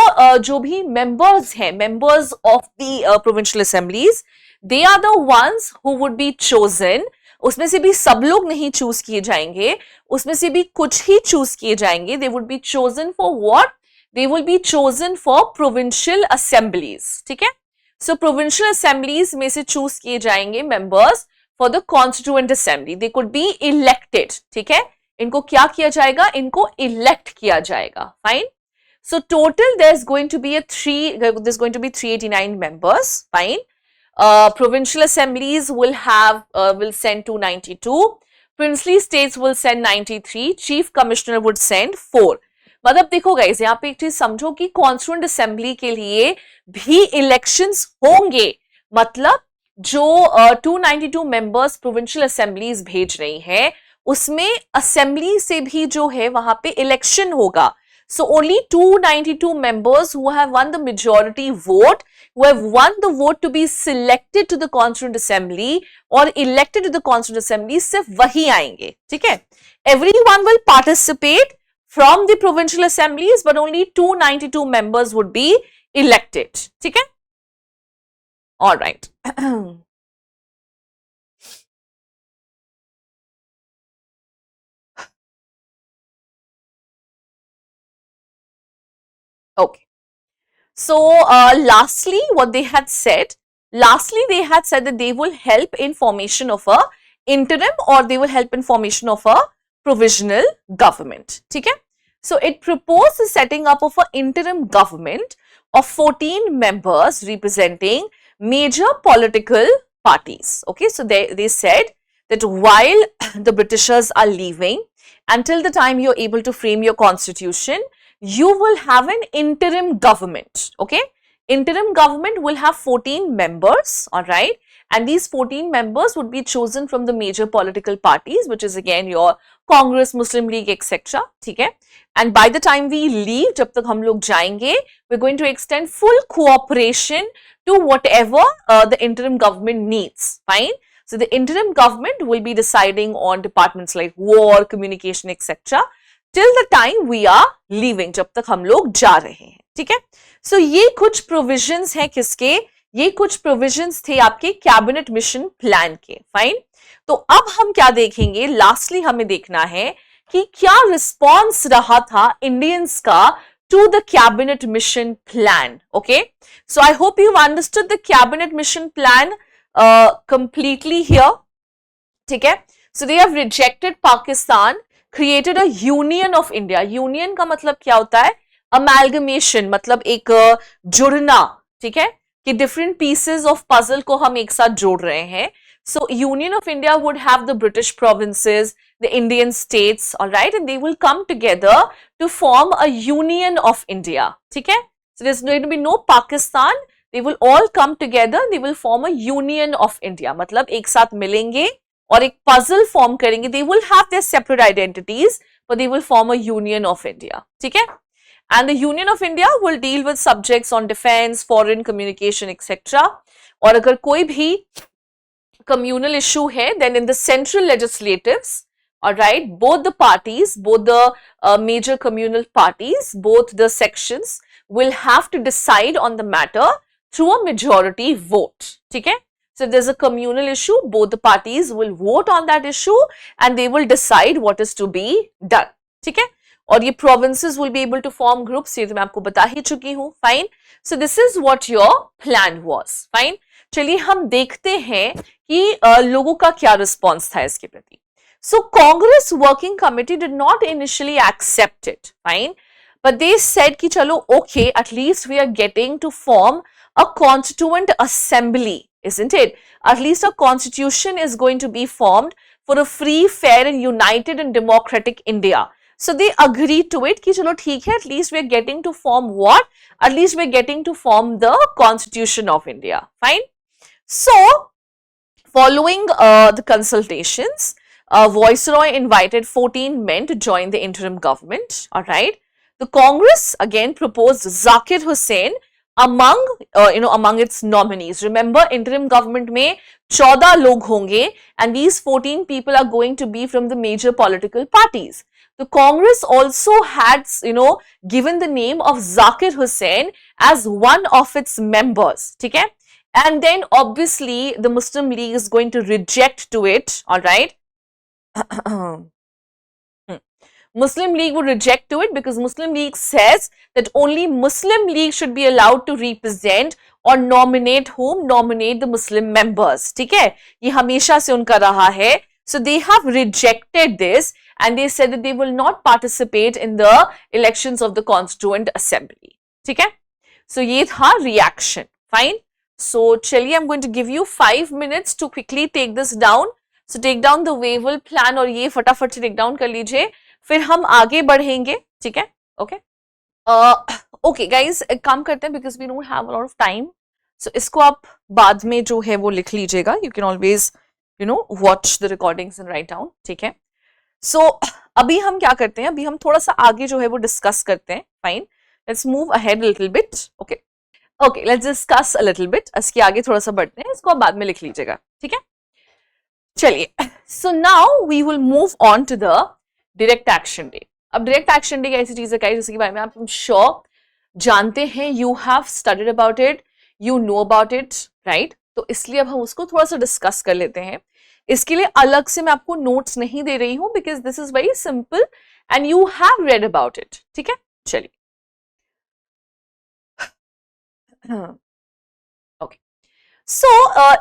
जो भी members हैं, members of the provincial assemblies, they are the ones who would be chosen. उसमें से भी सब लोग नहीं चूज किए जाएंगे, उसमें से भी कुछ ही चूज किए जाएंगे. They would be chosen for what? They will be chosen for provincial assemblies, ठीक है. सो प्रोविंशियल असेंबलीज में से चूज किए जाएंगे members for the constituent assembly. They could be elected, ठीक है. इनको क्या किया जाएगा? इनको इलेक्ट किया जाएगा, fine. So total there is going to be 389 members, fine. Provincial assemblies will send 292, princely states will send 93, chief commissioner would send 4. मतलब देखो गाइस, यहाँ पे एक चीज समझो कि कॉन्स्टिट्यूएंट असेंबली के लिए भी इलेक्शंस होंगे. मतलब जो 292 मेंबर्स प्रोविंशियल असेंबलीज भेज रही हैं, उसमें असेंबली से भी जो है वहां पे इलेक्शन होगा. So only 292 members who have won the majority vote, who have won the vote to be selected to the Constituent Assembly or elected to the Constituent Assembly, सिर्फ वही आएंगे, ठीक है. Everyone will participate from the provincial assemblies, but only 292 members would be elected, ठीक है. All right. Okay. So lastly, what they had said, that they will help in formation of a interim or they will help in formation of a provisional government, ठीक है. So it proposed the setting up of an interim government of 14 members representing major political parties. Okay, so they said that while the Britishers are leaving, until the time you're able to frame your constitution, you will have an interim government, okay. Interim government will have 14 members, all right, and these 14 members would be chosen from the major political parties, which is again your Congress, Muslim League, etc, ठीक है. And by the time we leave, जब तक हम लोग जाएंगे, we're going to extend full cooperation to whatever the interim government needs, fine. So the interim government will be deciding on departments like war, communication, etc, till the time we are leaving, जब तक हम लोग जा रहे हैं, ठीक है. सो ये कुछ प्रोविजंस हैं किसके? ये कुछ प्रोविजंस थे आपके कैबिनेट मिशन प्लान के, फाइन. तो अब हम क्या देखेंगे? लास्टली हमें देखना है कि क्या रिस्पॉन्स रहा था इंडियंस का to the cabinet mission plan, okay. So I hope you understood the cabinet mission plan completely here, ठीक है. So they have rejected Pakistan, created a union of India. Union का मतलब क्या होता है? Amalgamation, मतलब एक जुड़ना, ठीक है. कि different pieces of puzzle को हम एक साथ जोड़ रहे हैं. So Union of India would have the British provinces, the Indian states, all right, and they will come together to form a Union of India. ठीक है? So there's going to be no Pakistan. They will all come together. They will form a Union of India. मतलब एक साथ मिलेंगे और एक puzzle form करेंगे. They will have their separate identities, but they will form a Union of India. ठीक है? And the Union of India will deal with subjects on defense, foreign communication, etc. और अगर कोई भी communal issue है, then in the central legislatives, all right, both the parties, both the major communal parties, both the sections will have to decide on the matter through a majority vote. ठीक है? So if there's a communal issue, both the parties will vote on that issue and they will decide what is to be done. ठीक है? और ये provinces will be able to form groups, ये तो मैं आपको बता ही चुकी हूँ. Fine. So this is what your plan was. Fine. चलिए हम देखते हैं कि लोगों का क्या response था इसके प्रति. So Congress Working Committee did not initially accept it. Fine. But they said कि चलो okay, at least we are getting to form a constituent assembly, isn't it? At least a constitution is going to be formed for a free, fair and united and democratic India. So they agreed to it कि चलो ठीक है, at least we are getting to form what? At least we are getting to form the Constitution of India. Fine. So following the consultations, Viceroy invited 14 men to join the interim government. All right. The Congress again proposed Zakir Hussain among its nominees. Remember, interim government में 14 लोग होंगे and these 14 people are going to be from the major political parties. The Congress also had, given the name of Zakir Hussain as one of its members. ठीक है? And then obviously the Muslim League is going to reject to it. All right. Muslim League would reject to it because Muslim League says that only Muslim League should be allowed to represent or nominate whom? Nominate the Muslim members. ठीक है? ये हमेशा से उनका रहा है. So they have rejected this and they said that they will not participate in the elections of the Constituent Assembly. ठीक है? So ये था reaction. Fine. So चलिए, I'm going to give you 5 minutes to quickly take this down. So take down the Wavell plan और ये फटाफट से take down कर लीजिए. फिर हम आगे बढ़ेंगे. ठीक है? ओके ओके गाइज, एक काम करते हैं because we don't have a lot of time. So इसको आप बाद में जो है वो लिख लीजिएगा. You can always watch the recordings and write down. ठीक है? सो अभी हम क्या करते हैं, अभी हम थोड़ा सा आगे जो है वो डिस्कस करते हैं. Fine, let's move ahead little bit. Okay okay, let's discuss a little bit. इसके आगे थोड़ा सा बढ़ते हैं, इसको आप बाद में लिख लीजिएगा. ठीक है? चलिए, so now we will move on to the direct action day. अब डायरेक्ट एक्शन डे ऐसी चीज है जिसके बारे में आप श्योर जानते हैं. You have studied about it, you know about it, right? तो इसलिए अब हम उसको थोड़ा सा डिस्कस कर लेते हैं. इसके लिए अलग से मैं आपको नोट्स नहीं दे रही हूं because this is very simple and you have read about it. ठीक है? चलिए, okay. So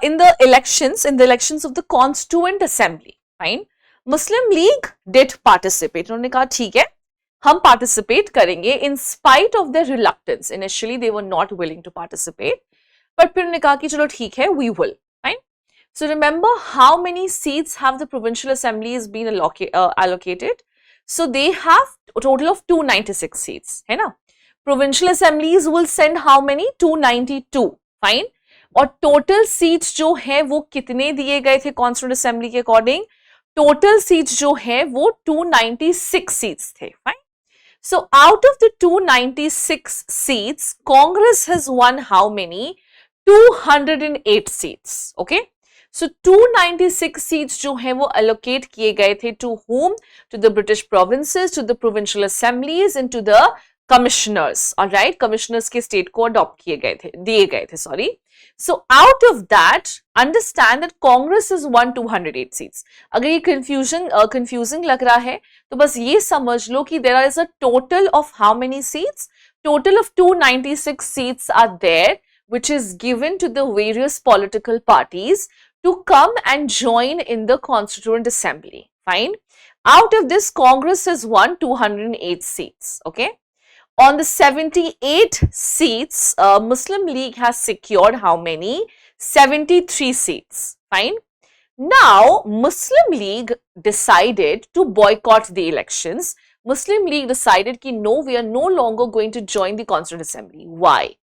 in the elections of the constituent assembly, fine, Muslim League did participate. उन्होंने कहा ठीक है, हम पार्टिसिपेट करेंगे in spite of their reluctance. Initially they were not willing to participate, but फिर उन्होंने कहा कि चलो ठीक है, we will. Fine. So remember how many seats have the provincial assemblies been allocated? So they have a total of 296 seats, है ना? Provincial assemblies will send how many? 292. Fine. और टोटल सीट्स जो है वो कितने दिए गए थे कॉन्स्टिट्यूएंट असेंबली के अकॉर्डिंग? टोटल सीट्स जो है वो 296 सीट्स थे. Fine. So out of the 296 seats, Congress has won how many? 208 seats. Okay. So 296 seats जो है वो एलोकेट किए गए थे to whom? To the British provinces, to the provincial assemblies and to the commissioners. Alright, commissioners के state को adopt दिए गए थे. Sorry. So out of that, understand that Congress has won 208 seats. अगर ये confusing लग रहा है तो बस ये समझ लो कि there is a total of how many seats? Total of 296 seats are there, which is given to the various political parties to come and join in the Constituent Assembly. Fine. Out of this, Congress has won 208 seats. Okay. On the 78 seats, Muslim League has secured how many? 73 seats. Fine. Now, Muslim League decided to boycott the elections. Muslim League decided that no, we are no longer going to join the Constituent Assembly. Why?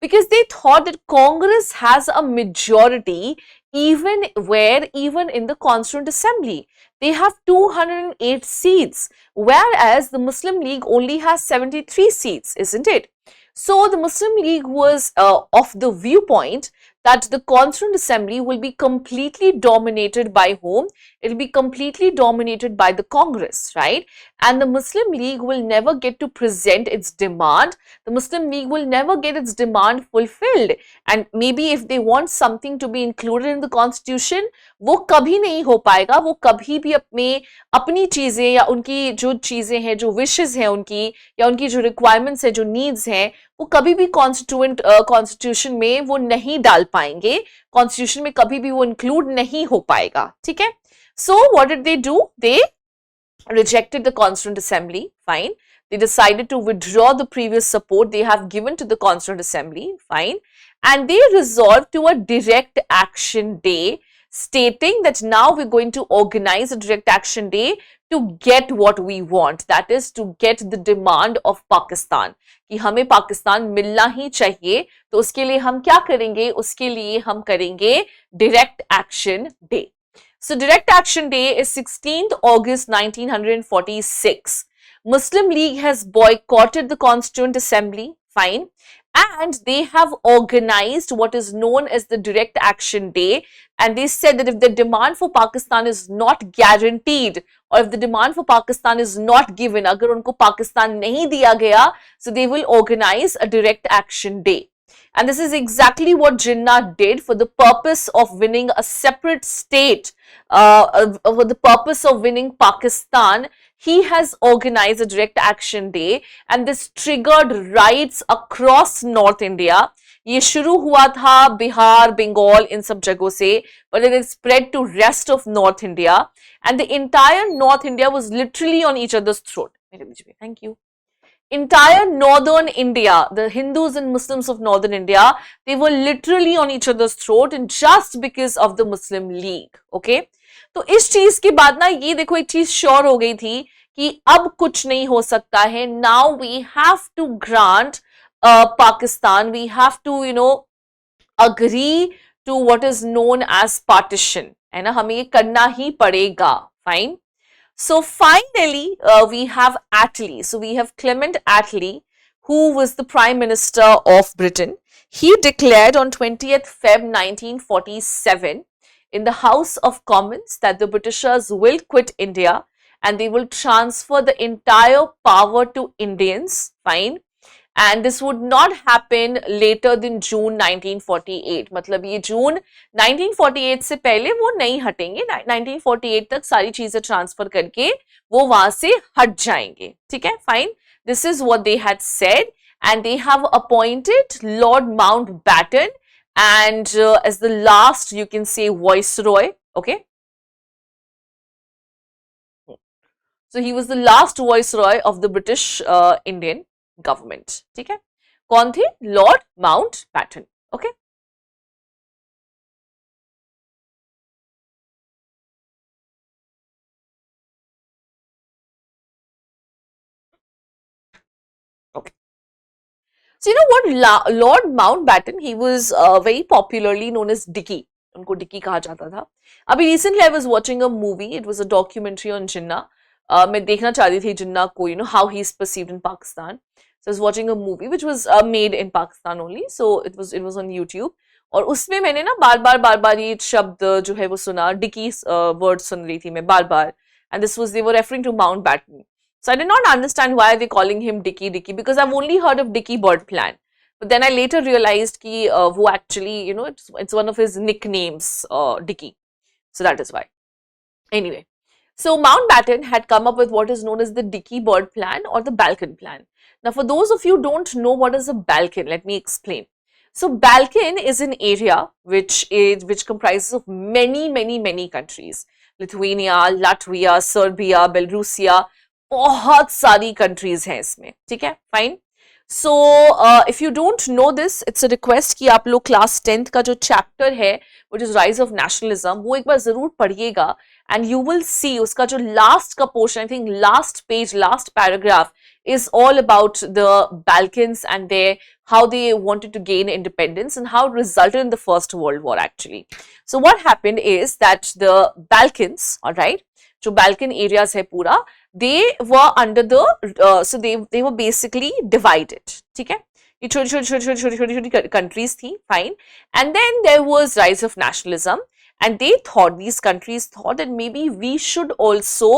Because they thought that Congress has a majority even in the Constituent Assembly. They have 208 seats, whereas the Muslim League only has 73 seats, isn't it? So the Muslim League was of the viewpoint that the Constituent Assembly will be completely dominated by whom? It will be completely dominated by the Congress, right? And the Muslim League will never get to present its demand. The Muslim League will never get its demand fulfilled. And maybe if they want something to be included in the constitution, वो कभी नहीं हो पाएगा, वो कभी भी अपनी चीजें या उनकी जो चीजें हैं, जो विशेस हैं उनकी, या उनकी जो रिक्वायरमेंट्स हैं, जो नीड्स हैं, वो कभी भी कॉन्स्टिट्यूशन में वो नहीं डाल पाएंगे, कॉन्स्टिट्यूशन में कभी भी वो इंक्लूड नहीं हो पाएगा, ठीक है? So what did they do? They rejected the Constituent Assembly. Fine. They decided to withdraw the previous support they have given to the Constituent Assembly. Fine. And they resolved to a direct action day, stating that now we're going to organize a direct action day to get what we want, that is to get the demand of Pakistan, कि हमें पाकिस्तान मिलना ही चाहिए, तो उसके लिए हम क्या करेंगे? उसके लिए हम करेंगे direct action day. So direct action day is 16th August 1946. Muslim League has boycotted the Constituent Assembly, fine, and they have organized what is known as the direct action day, and they said that if the demand for Pakistan is not guaranteed, or if the demand for Pakistan is not given, agar unko Pakistan nahi diya gaya, so they will organize a direct action day. And this is exactly what Jinnah did for the purpose of winning a separate state, for the purpose of winning Pakistan. He has organized a direct action day, and this triggered riots across North India. ये शुरू हुआ था बिहार, बंगाल, इन सब जगहों से, but it spread to rest of North India, and the entire North India was literally on each other's throat. Thank you. Entire northern India, the Hindus and Muslims of northern India, they were literally on each other's throat, and just because of the Muslim League. Okay? तो इस चीज के बाद ना ये देखो एक चीज श्योर हो गई थी कि अब कुछ नहीं हो सकता है. Now we have to grant Pakistan, we have to agree to what is known as partition, है ना, हमें ये करना ही पड़ेगा. Fine. So finally, we have Attlee. So we have Clement Attlee, who was the Prime Minister of Britain. He declared on 20th Feb 1947 in the House of Commons that the Britishers will quit India and they will transfer the entire power to Indians. Fine. And this would not happen later than June 1948. मतलब ये June 1948 से पहले वो नहीं हटेंगे. 1948 तक सारी चीजें ट्रांसफर करके वो वहां से हट जाएंगे. ठीक है, fine. This is what they had said, and they have appointed Lord Mountbatten and as the last, you can say, viceroy. Okay. So he was the last viceroy of the British Indian government. ठीक है, कौन थे? Lord Mountbatten. Okay, okay. So you know what, Lord Mountbatten, he was very popularly known as Dicky. उनको dickey कहा जाता था. अभी recently I was watching a movie. It was a documentary on Jinnah. मैं देखना चाहती थी जिन्ना को, you know, how he is perceived in Pakistan. So I was watching a movie which was made in Pakistan only. So it was on YouTube. और उसमें मैंने ना बार बार ये शब्द जो है वो सुना, डिकी वर्ड सुन रही थी मैं बार बार. And this was, they were referring to Mountbatten. So I did not understand why they calling him Dicky because I've only heard of Dicky Bird Plan. But then I later realized कि वो actually, you know, it's one of his nicknames, Dicky. So that is why. Anyway. So Mountbatten had come up with what is known as the Dicky Bird Plan or the Balkan Plan. Now, for those of you who don't know what is a Balkan, let me explain. So Balkan is an area which comprises of many countries. Lithuania, Latvia, Serbia, Belarusia, बहुत सारी countries हैं इसमें. ठीक है, fine. So if you don't know this, it's a request कि आप लोग class 10th का जो चैप्टर है which is rise of nationalism वो एक बार जरूर पढ़िएगा, एंड यू विल सी उसका जो लास्ट का portion, I think last page, last paragraph is all about the Balkans and how they wanted to gain independence and how it resulted in the First World War actually. So what happened is that the Balkans, all right, जो Balkan areas है पूरा, they were under the so they were basically divided, ठीक है, ये छोटी countries थी, fine, and then there was rise of nationalism. And they thought, these countries thought that maybe we should also,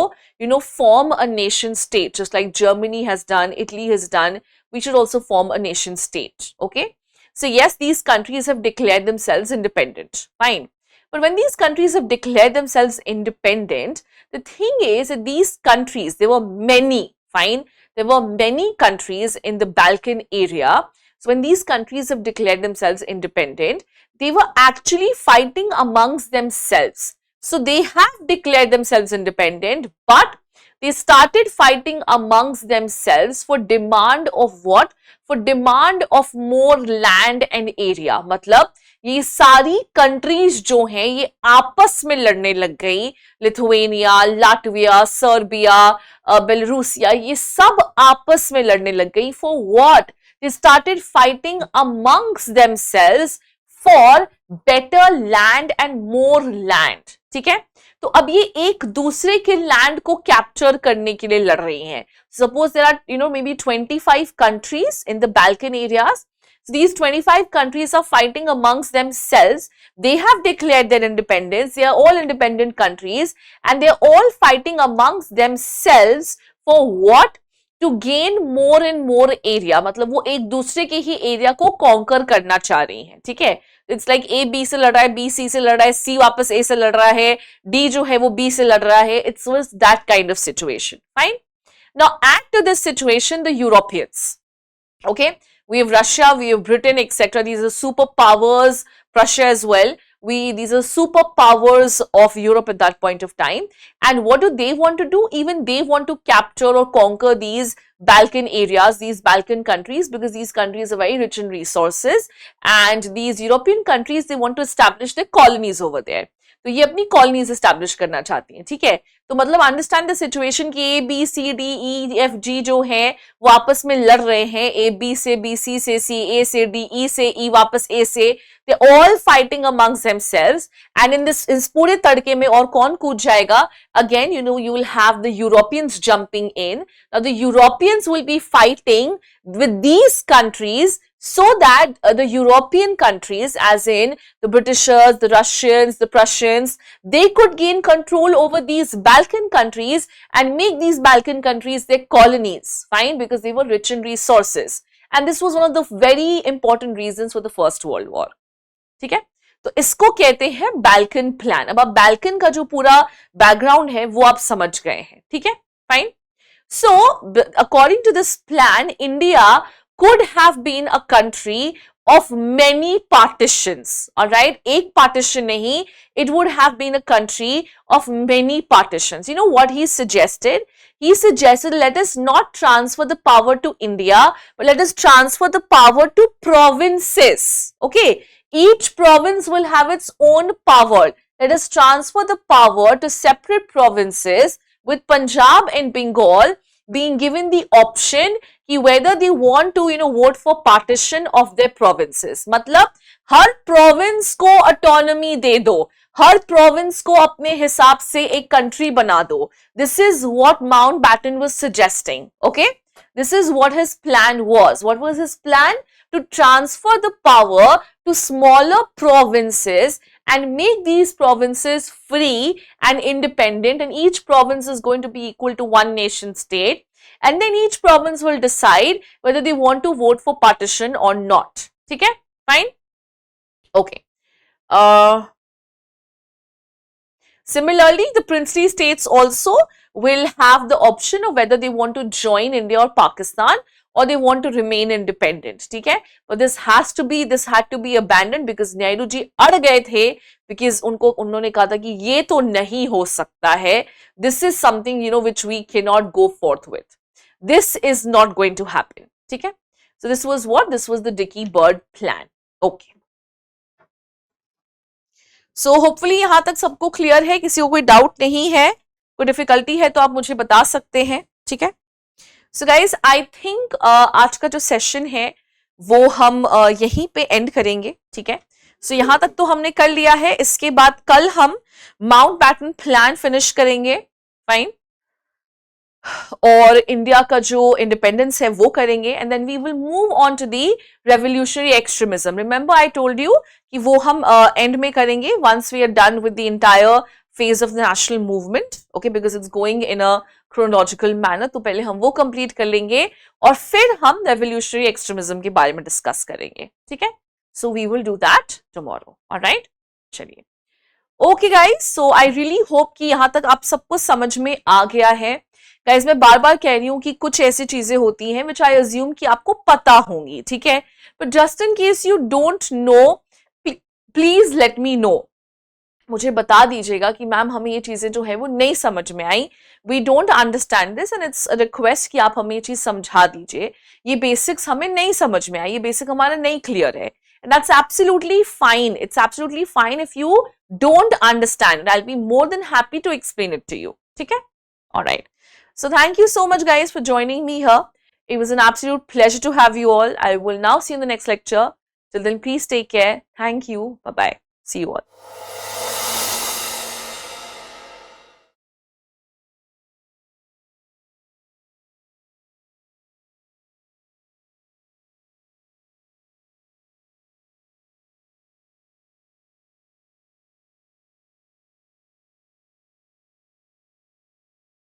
form a nation state, just like Germany has done, Italy has done. We should also form a nation state. Okay. So yes, these countries have declared themselves independent. Fine. But when these countries have declared themselves independent, the thing is that these countries, there were many, fine, there were many countries in the Balkan area. So when these countries have declared themselves independent, they were actually fighting amongst themselves. So they have declared themselves independent, but they started fighting amongst themselves for demand of what? For demand of more land and area. मतलब ये सारी countries जो हैं ये आपस में लड़ने लग गई, लिथुएनिया, लाटविया, सर्बिया, बेलारूसिया, ये सब आपस में लड़ने लग गई. For what? They started fighting amongst themselves for better land and more land. ठीक है, तो अब ये एक दूसरे के लैंड को कैप्चर करने के लिए लड़ रही हैं. Suppose there are maybe 25 countries in the Balkan areas. So these 25 countries are fighting amongst themselves. They have declared their independence. They are all independent countries and they are all fighting amongst themselves for what? To gain more and more area. मतलब वो एक दूसरे के ही area को conquer करना चाह रही हैं. ठीक है, इट्स लाइक ए बी से लड़ रहा है, बी सी से लड़ रहा है, सी वापस ए से लड़ रहा है, डी जो है वो बी से लड़ रहा है. It's was that kind of situation. Fine. Now add to this situation the Europeans. Okay, we have Russia, we have Britain, etc. These are superpowers. Prussia as well. These are superpowers of Europe at that point of time. And what do they want to do? Even they want to capture or conquer these Balkan areas, these Balkan countries, because these countries are very rich in resources. And these European countries, they want to establish their colonies over there. तो ये अपनी colonies establish करना चाहती हैं. ठीक है, तो मतलब अंडरस्टैंड द सिचुएशन कि A B C D E F G जो है वो आपस में लड़ रहे हैं. ए बी से बी, सी से सी, ए से डी, ई से ई, वापस ए से. They all fighting amongst themselves. And in this, इस पूरे तड़के में और कौन कूद जाएगा? Again you will have the Europeans jumping in. Now the Europeans will be fighting with these countries so that the European countries, as in the Britishers, the Russians, the Prussians, they could gain control over these Balkan countries and make these Balkan countries their colonies. Fine, because they were rich in resources. And this was one of the very important reasons for the First World War. ठीक है, तो इसको कहते हैं बैल्कन plan. अब आप बैल्कन का जो पूरा बैकग्राउंड है वो आप समझ गए हैं. ठीक है, fine. So according to this plan, India could have been a country of many partitions. All right, एक partition नहीं, it would have been a country of many partitions. You know what he suggested? He suggested, let us not transfer the power to India, but let us transfer the power to provinces. Okay, each province will have its own power. Let us transfer the power to separate provinces, with Punjab and Bengal being given the option कि whether they want to vote for partition of their provinces. मतलब हर province को autonomy दे दो, हर province को अपने हिसाब से एक country बना दो. This is what Mountbatten was suggesting. Okay, this is what his plan was. What was his plan? To transfer the power to smaller provinces and make these provinces free and independent, and each province is going to be equal to one nation state. And then each province will decide whether they want to vote for partition or not. ठीक है, fine? Okay. Similarly, the princely states also will have the option of whether they want to join India or Pakistan, or they want to remain independent. ठीक है, but this had to be abandoned because Nehru ji अड़ गए थे, because उन्होंने कहा था कि ये तो नहीं हो सकता है. This is something which we cannot go forth with. This is not going to happen. ठीक है, So this was what? This was the Dickey Bird plan. Okay. So hopefully यहाँ तक सबको क्लियर है, किसी को कोई डाउट नहीं है, कोई डिफिकल्टी है तो आप मुझे बता सकते हैं, ठीक है. सो गाइज आई थिंक आज का जो सेशन है वो हम यहीं पे एंड करेंगे, ठीक है. सो यहाँ तक तो हमने कर लिया है. इसके बाद कल हम माउंटबैटन प्लान फिनिश करेंगे, फाइन, और इंडिया का जो इंडिपेंडेंस है वो करेंगे. And then we will move on to the revolutionary extremism. Remember I told you कि वो हम एंड में करेंगे once we are done with the entire phase of the national movement, okay, because it's going in a chronological manner. तो पहले हम वो complete कर लेंगे और फिर हम रेवोल्यूशनरी एक्सट्रीमिज्म के बारे में डिस्कस करेंगे, ठीक है. So we will do that tomorrow. Alright, चलिए. Okay guys, so I really hope कि यहां तक आप सबको समझ में आ गया है. गाइज मैं बार बार कह रही हूं कि कुछ ऐसी चीजें होती हैं विच आई अज्यूम कि आपको पता होंगी, ठीक है. But just in case you don't know, please let me know. मुझे बता दीजिएगा कि मैम हमें ये चीजें जो है वो नहीं समझ में आई, we don't understand this, and it's request कि आप हमें ये चीज समझा दीजिए. ये बेसिक्स हमें नहीं समझ में आई, ये बेसिक हमारा नहीं क्लियर है. And that's absolutely fine. It's absolutely fine if you don't understand. I'll be more than happy to explain it to you. Okay? All right. So thank you so much guys for joining me here. It was an absolute pleasure to have you all. I will now see you in the next lecture. Till then, please take care. Thank you. Bye-bye. See you all.